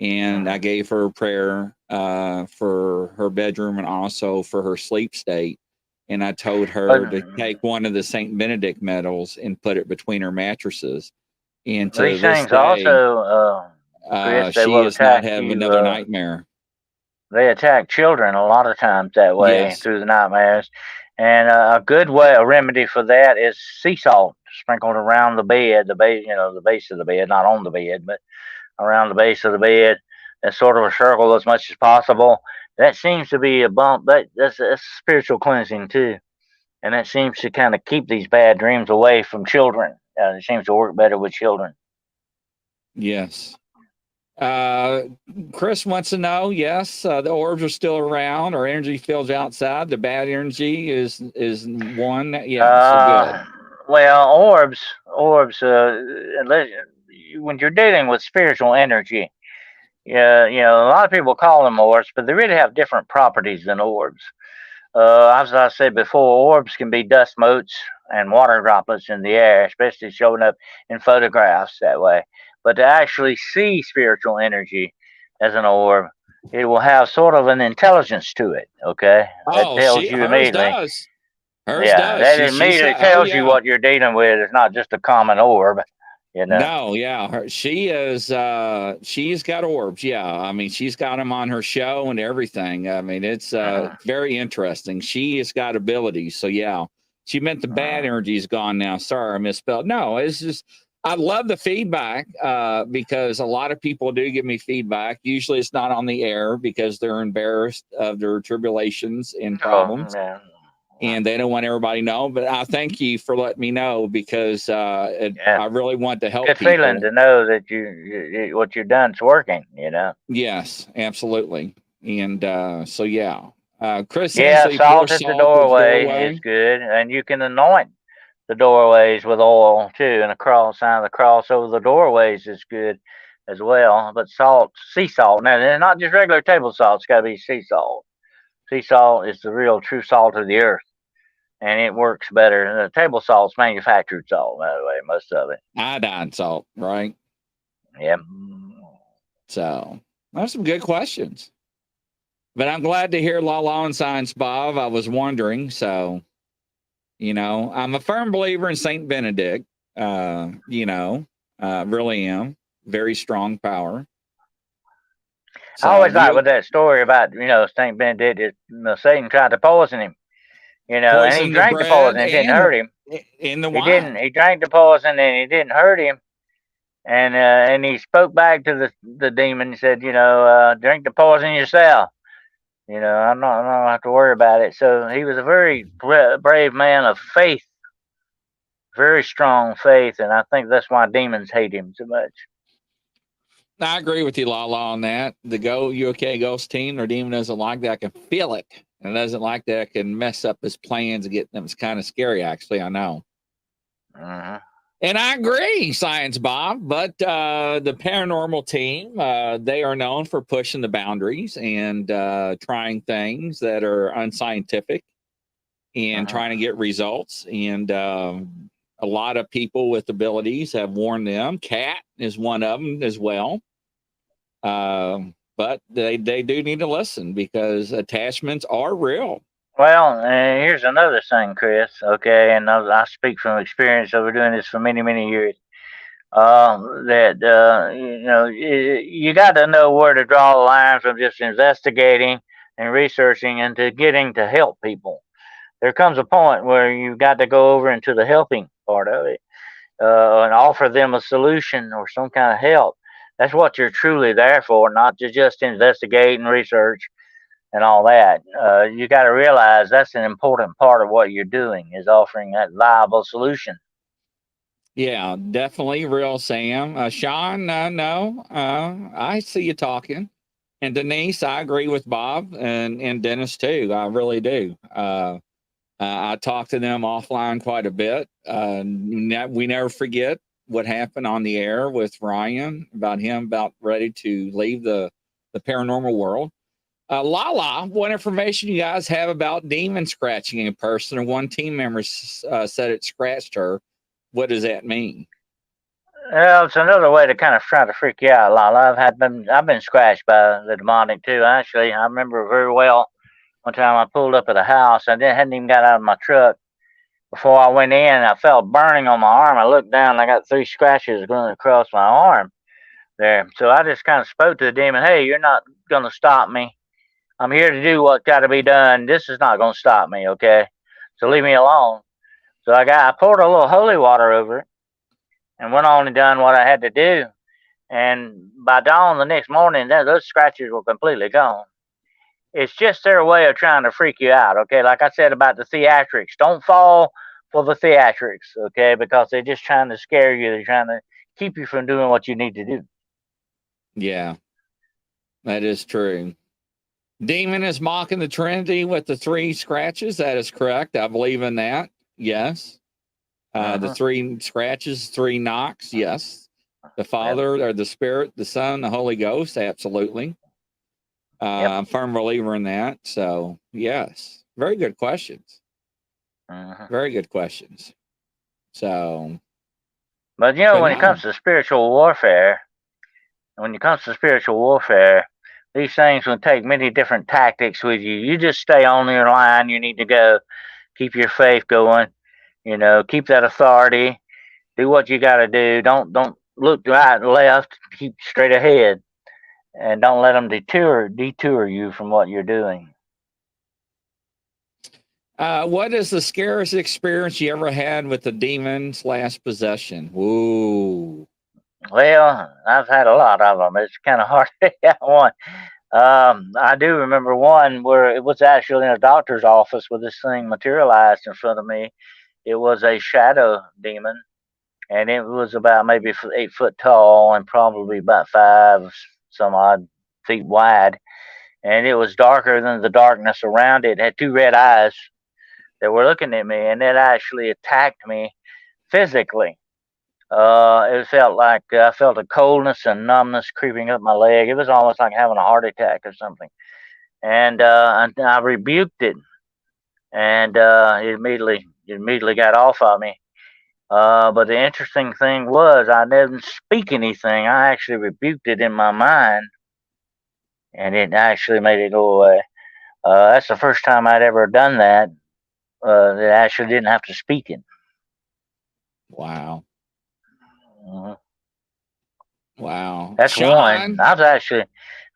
and I gave her a prayer for her bedroom and also for her sleep state. And I told But her to take one of the Saint Benedict medals and put it between her mattresses. And to these this things day, also, Chris, they she will has not attack have you. another nightmare. They attack children a lot of times that way Yes. through the nightmares. And a good way, a remedy for that is sea salt sprinkled around the bed, the base of the bed, not on the bed, but around the base of the bed, in sort of a circle as much as possible. That seems to be a bump. That's spiritual cleansing too, and that seems to kind of keep these bad dreams away from children. It seems to work better with children. Yes. Uh, Chris wants to know, yes, the orbs are still around. Our energy fields outside. The bad energy is one. Yeah, so good. Uh, well, orbs. Unless, when you're dealing with spiritual energy, yeah, a lot of people call them orbs, but they really have different properties than orbs. As I said before, orbs can be dust motes and water droplets in the air, especially showing up in photographs that way. but to actually see spiritual energy as an orb, it will have sort of an intelligence to it. Okay, that Oh, tells you hers immediately. does. Hers Yeah, does. that She's immediately got, oh tells you yeah. what you're dealing with. It's not just a common orb, you know. No, yeah, she is. She's got orbs. Yeah, I mean, she's got them on her show and everything. I mean, it's very interesting. She has got abilities. So yeah, she meant the bad energy is gone now. Sorry, I misspelled. No, it's just I love the feedback because a lot of people do give me feedback. Usually, it's not on the air because they're embarrassed of their tribulations and problems. Yeah. And they don't want everybody to know, but I thank you for letting me know because I really want to help Good people. feeling to know that you what you've done's working, you know. Yes, absolutely. And so yeah, Chris Yeah, Hensley pours salt at the salt at the doorway doorway. is good, and you can anoint the doorways with oil too, and a cross sign of the cross over the doorways is good as well. But salt, sea salt, now it's not just regular table salt; it's got to be sea salt. Sea salt is the real true salt of the earth, and it works better. The table salt's manufactured salt, by the way, most of it. Iodine salt, right? Yep. So that's some good questions. But I'm glad to hear La La and Science Bob. I was wondering, so you know, I'm a firm believer in Saint Benedict. Really am. Very strong power. I So always like with that story about Saint Benedict, Satan tried to poison him, and he poison the drank the poison. bread It didn't hurt him. in the He wine. didn't. He drank the poison and it didn't hurt him. And he spoke back to the demon and said, drink the poison yourself. I don't have to worry about it. So he was a very brave man of faith, very strong faith, and I think that's why demons hate him so much. I agree with you, Lala, on that. The UK Ghost team, their demon doesn't like that. I can feel it. And it doesn't like that. It can mess up his plans and get them. It's kind of scary, actually. I know. Uh-huh. And I agree, Science Bob. But the paranormal team, they are known for pushing the boundaries and trying things that are unscientific and trying to get results. And a lot of people with abilities have warned them. Cat is one of them as well. But they do need to listen because attachments are real. Well, here's another thing, Chris. Okay, and I speak from experience over doing this for many, many years. That you got to know where to draw the line from just investigating and researching into getting to help people. There comes a point where you've got to go over into the helping part of it and offer them a solution or some kind of help. That's what you're truly there for, not to just investigate and research and all that. You got to realize that's an important part of what you're doing is offering that viable solution. Yeah, definitely real, Sam. Sean, no, I see you talking. And Denise, I agree with Bob and Dennis too. I really do. I talk to them offline quite a bit. We never forget what happened on the air with Ryan about him about ready to leave the paranormal world. Lala, what information you guys have about demon scratching a person? Or one team member said it scratched her. What does that mean? Well, it's another way to kind of try to freak you out, Lala. I've been scratched by the demonic too. Actually, I remember very well one time I pulled up at a house. Hadn't even got out of my truck. Before I went in, I felt burning on my arm. I looked down, and I got 3 scratches going across my arm there. So I just kind of spoke to the demon. Hey, you're not going to stop me. I'm here to do what's got to be done. This is not going to stop me, okay? So leave me alone. So I poured a little holy water over it and went on and done what I had to do. And by dawn the next morning, those scratches were completely gone. It's just their way of trying to freak you out, okay? Like I said about the theatrics, don't fall for the theatrics, okay? Because they're just trying to scare you. They're trying to keep you from doing what you need to do. Yeah, that is true. Demon is mocking the Trinity with the 3 scratches. That is correct. I believe in that. Yes. The 3 scratches, 3 knocks. Yes. The Father or the Spirit, the Son, the Holy Ghost. Absolutely. I'm a firm believer in that. So, yes. Very good questions. Very good questions. So, But you know, But when it no. comes to spiritual warfare, these things will take many different tactics with you. You just stay on your line. You need to go. Keep your faith going. Keep that authority. Do what you got to do. Don't look right and left. Keep straight ahead, and don't let them detour you from what you're doing. What is the scariest experience you ever had with the demon/possession? Whoa. Well, I've had a lot of them. It's kind of hard to pick out one. I do remember one where it was actually in a doctor's office where this thing materialized in front of me. It was a shadow demon, and it was about maybe 8 foot tall and probably about 5 some odd feet wide. And it was darker than the darkness around it. It had two red eyes that were looking at me, and it actually attacked me physically. It felt like I felt a coldness and numbness creeping up my leg. It was almost like having a heart attack or something. And I rebuked it, and it immediately got off of me. But the interesting thing was, I didn't speak anything. I actually rebuked it in my mind, and it actually made it go away. That's the first time I'd ever done that. That I actually didn't have to speak it. Wow. Mhm. Wow. That's one. Sean.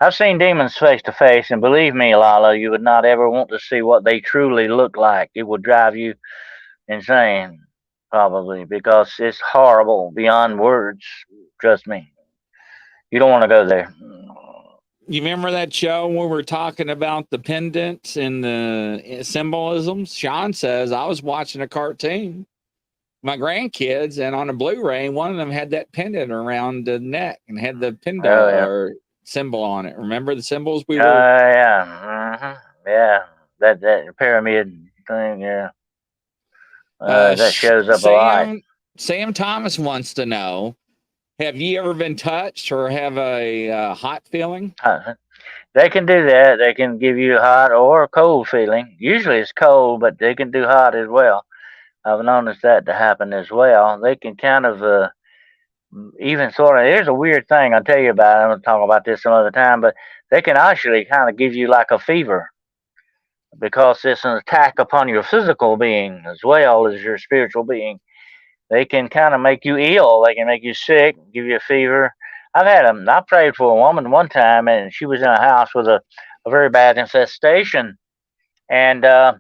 I've seen demons face to face, and believe me, Lalo, you would not ever want to see what they truly look like. It would drive you insane, probably, because it's horrible beyond words. Trust me, you don't want to go there. You remember that show when we were talking about the pendants and the symbolisms? Sean says, I was watching a cartoon, my grandkids, and on a Blu-ray, one of them had that pendant around the neck and had the Oh yeah, or symbol on it. Remember the symbols we oh were? yeah, yeah. That pyramid thing, yeah. That shows up a lot. Sam Thomas wants to know, have you ever been touched or have a hot feeling? They can do that. They can give you a hot or a cold feeling. Usually it's cold, but they can do hot as well. I've noticed that to happen as well. They can kind of even sort of. Here's a weird thing I'll tell you about. I'm gonna talk about this some other time, but they can actually kind of give you like a fever because it's an attack upon your physical being as well as your spiritual being. They can kind of make you ill. They can make you sick, give you a fever. I've had them. I prayed for a woman one time, and she was in a house with a very bad infestation, and I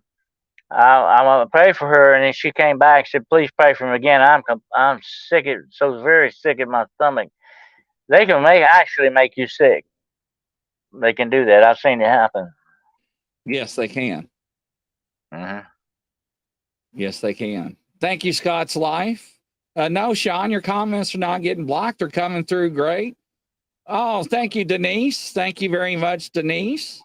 prayed for her, and then she came back. Said, "Please pray for me again. I'm sick. So very sick in my stomach. They can actually make you sick. They can do that. I've seen it happen. Yes, they can. Hmm. Yes, they can. Thank you, Scott's Life. No, Sean, your comments are not getting blocked. They're coming through great. Oh, thank you, Denise. Thank you very much, Denise.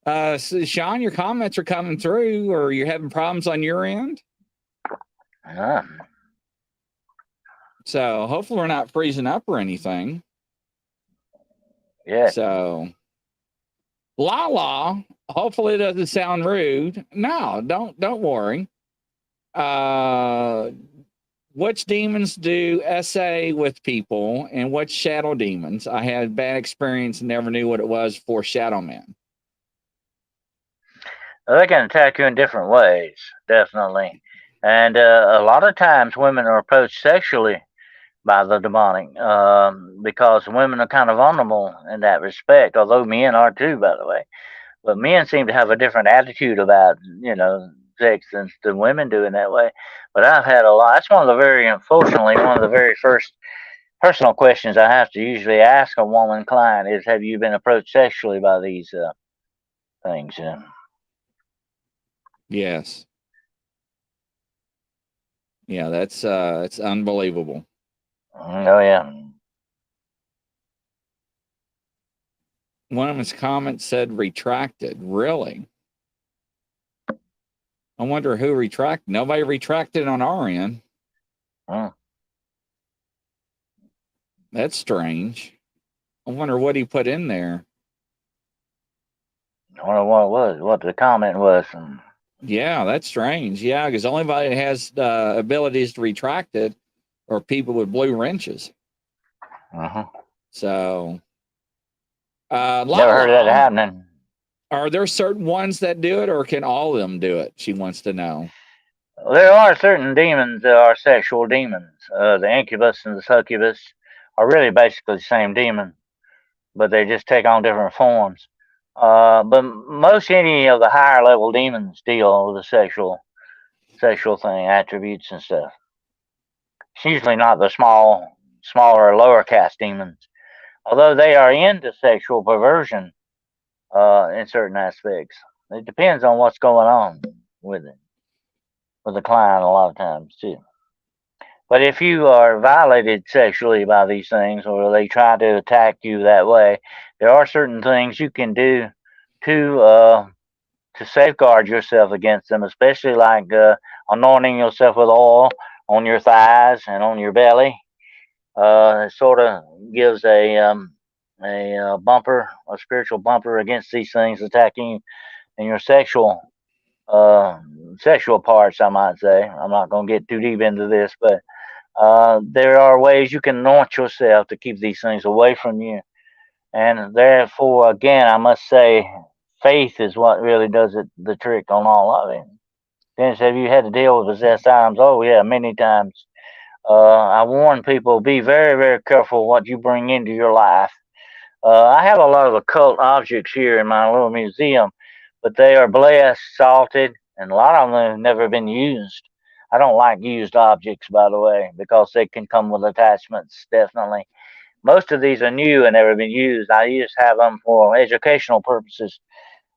Sean, your comments are coming through, or you're having problems on your end. Uh, So hopefully we're not freezing up or anything. yeah. So La, hopefully it doesn't sound rude. No, don't worry. Which demons do SA with people and which shadow demons? I had bad experience and never knew what it was for Shadow Man. They can attack you in different ways, definitely. And a lot of times women are approached sexually by the demonic because women are kind of vulnerable in that respect, although men are too, by the way. But men seem to have a different attitude about, sex than women do in that way. But I've had a lot. That's unfortunately, one of the very first personal questions I have to usually ask a woman client is, have you been approached sexually by these things? Yes. Yeah, that's it's unbelievable. Oh, yeah. One of his comments said retracted. Really? I wonder who retracted. Nobody retracted on our end. Mm. That's strange. I wonder what he put in there. I wonder what it was, what the comment was. Yeah, that's strange. Yeah, because the only body that has abilities to retract it or people with blue wrenches. So, Never heard of that happening. Are there certain ones that do it, or can all of them do it? She wants to know. There are certain demons that are sexual demons. The incubus and the succubus are really basically the same demon, but they just take on different forms. But most any of the higher level demons deal with the sexual thing, attributes and stuff. It's usually not the smaller, lower caste demons, although they are into sexual perversion in certain aspects. It depends on what's going on with it, with the client a lot of times too. But if you are violated sexually by these things, or they try to attack you that way, there are certain things you can do to safeguard yourself against them, especially like anointing yourself with oil on your thighs and on your belly. It sort of gives a bumper, a spiritual bumper against these things attacking you in your sexual parts, I might say. I'm not going to get too deep into this, but there are ways you can anoint yourself to keep these things away from you. And therefore, again, I must say, faith is what really does the trick on all of it. Dennis, have you had to deal with possessed items? Oh, yeah, many times. I warn people, be very, very careful what you bring into your life. I have a lot of occult objects here in my little museum, but they are blessed, salted, and a lot of them have never been used. I don't like used objects, by the way, because they can come with attachments, definitely. Most of these are new and never been used. I just have them for educational purposes.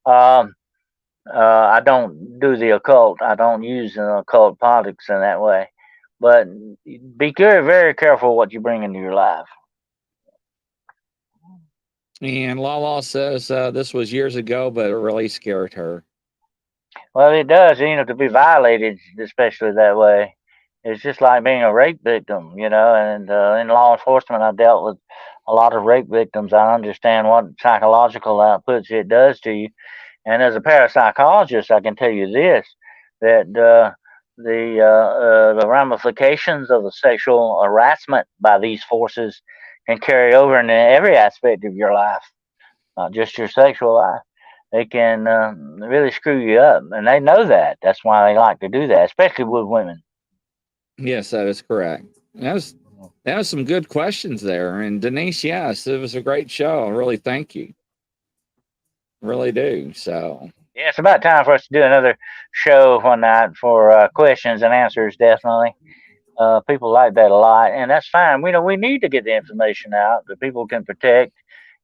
Um, I don't do the occult. I don't use occult products in that way. But be very, very careful what you bring into your life. And Lala says this was years ago, but it really scared her. Well, it does, to be violated, especially that way. It's just like being a rape victim, and in law enforcement, I dealt with a lot of rape victims. I understand what psychological outputs it does to you. And as a parapsychologist, I can tell you this, that the ramifications of the sexual harassment by these forces can carry over into every aspect of your life, not just your sexual life. They can really screw you up, and they know that. That's why they like to do that, especially with women. Yes, that is correct. That was some good questions there. And Denise, yes, it was a great show. I really thank you. Really do. So yeah, it's about time for us to do another show one night for questions and answers. Definitely, people like that a lot, and that's fine. We need to get the information out that people can protect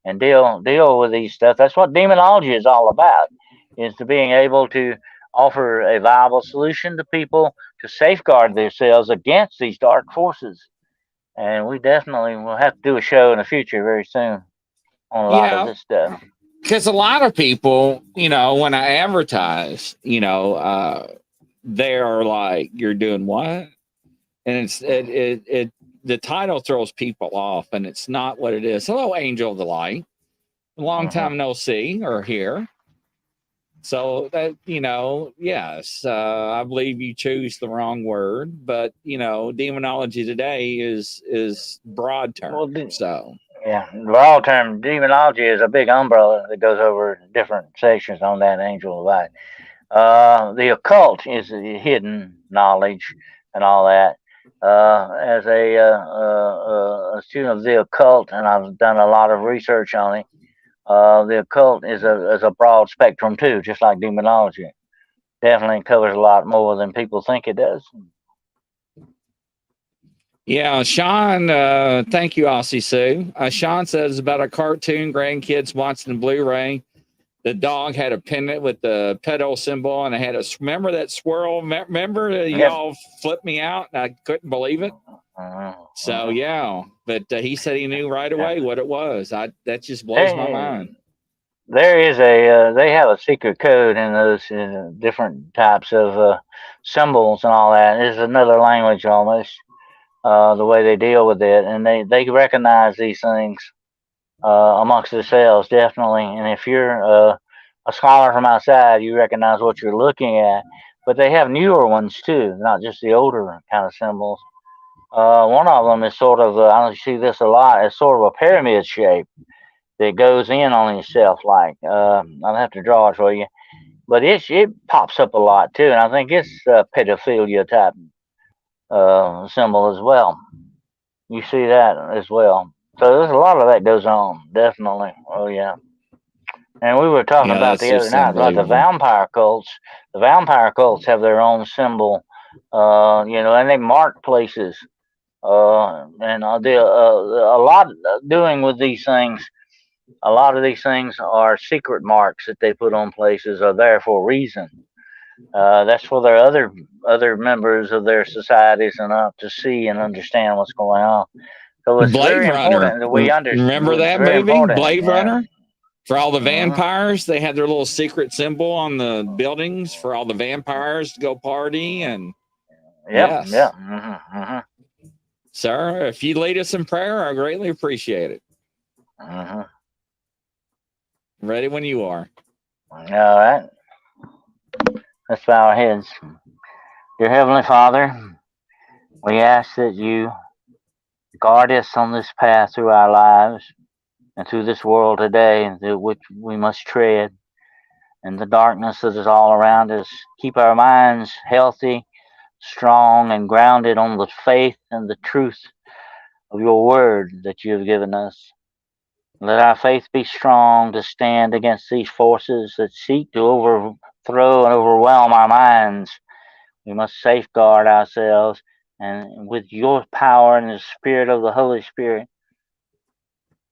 and deal with these stuff. That's what demonology is all about, is to being able to offer a viable solution to people to safeguard themselves against these dark forces. And we definitely will have to do a show in the future very soon on a lot of this stuff. Because a lot of people, when I advertise, they are like, "You're doing what?" And the title throws people off, and it's not what it is. Hello, Angel of the Light. Long time no see or hear. So that yes, I believe you choose the wrong word, but demonology today is broad term. Well, so yeah, broad term demonology is a big umbrella that goes over different sections on that angel of light. The occult is the hidden knowledge and all that. As a student of the occult, and I've done a lot of research on it. The occult is a broad spectrum too, just like demonology. Definitely covers a lot more than people think it does. Yeah, Sean, thank you, Aussie Sue. Sean says about a cartoon grandkids watching the Blu-ray. The dog had a pendant with the pedo symbol, and I had remember that swirl? Remember y'all flipped me out, and I couldn't believe it. So yeah, but he said he knew right away what it was. That just blows my mind. There is they have a secret code in those different types of symbols and all that. It's another language almost, the way they deal with it, and they recognize these things amongst themselves, definitely. And if you're a scholar from outside, you recognize what you're looking at. But they have newer ones too, not just the older kind of symbols. One of them is sort of, I see this a lot, it's sort of a pyramid shape that goes in on itself. Like, I'll have to draw it for you. But it pops up a lot too, and I think it's a pedophilia type symbol as well. You see that as well. So there's a lot of that goes on, definitely. Oh yeah. And we were talking Yeah, about that's the other just night about the unbelievable. vampire cults. The vampire cults have their own symbol, and they mark places. And a lot doing with these things. A lot of these things are secret marks that they put on places are there for a reason. That's for their other members of their societies and up to see and understand what's going on. So it's Blade very Runner. important that we understand. Remember It's that very movie, important. Blade Yeah. Runner? For all the Mhm. vampires, they had their little secret symbol on the buildings for all the vampires to go party. And Yep. yes, Yep. Hmm. sir, if you lead us in prayer, I greatly appreciate it. Hmm. Ready when you are. All right. Let's bow our heads. Dear Heavenly Father, we ask that you guard us on this path through our lives and through this world today, through which we must tread, and the darkness that is all around us. Keep our minds healthy, strong, and grounded on the faith and the truth of your word that you have given us. Let our faith be strong to stand against these forces that seek to overthrow and overwhelm our minds. We must safeguard ourselves, and with your power and the spirit of the Holy Spirit,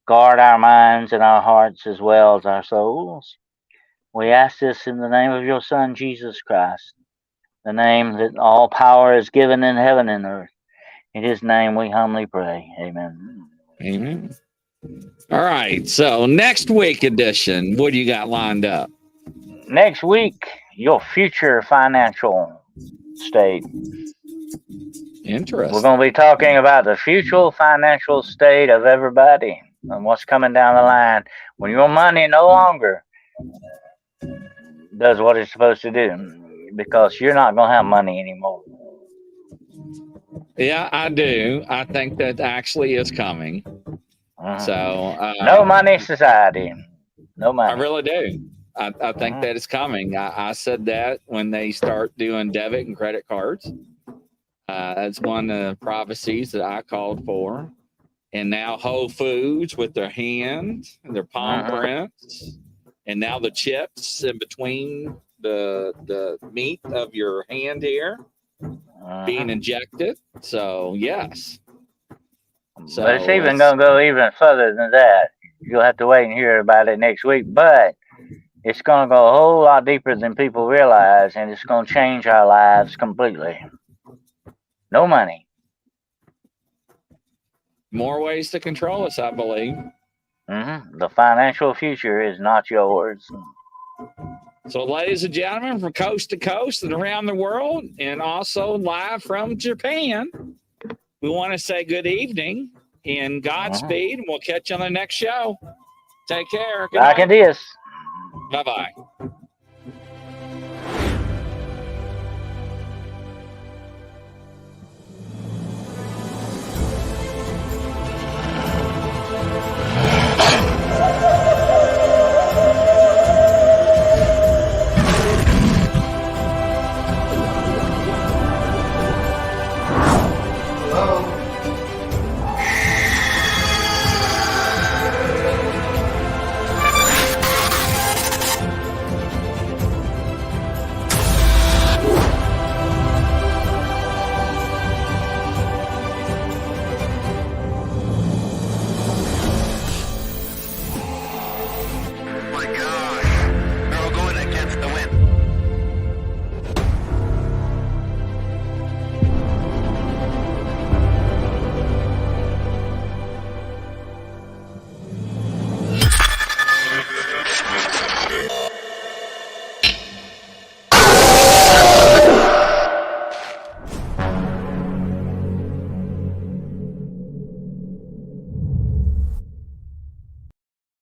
guard our minds and our hearts as well as our souls. We ask this in the name of your Son, Jesus Christ, the name that all power is given in heaven and earth. In his name we humbly pray. Amen. Amen. All right. So next week edition, what do you got lined up? Next week, your future financial state. We're Interesting. going to be talking about the future financial state of everybody and what's coming down the line when your money no longer does what it's supposed to do because you're not going to have money anymore. Yeah, I do. I think that actually is coming. So no money society. No money. I really do. I think that it's coming. I said that when they start doing debit and credit cards. That's one of the prophecies that I called for. And now Whole Foods with their hand and their palm prints, and now the chips in between the meat of your hand here being injected. So yes. So but it's even going to go even further than that. You'll have to wait and hear about it next week. But it's going to go a whole lot deeper than people realize, and it's going to change our lives completely. No money. More ways to control us, I believe. The financial future is not yours. So, ladies and gentlemen, from coast to coast and around the world, and also live from Japan, we want to say good evening and Godspeed, and we'll catch you on the next show. Take care. Good night. Like it is. Bye-bye.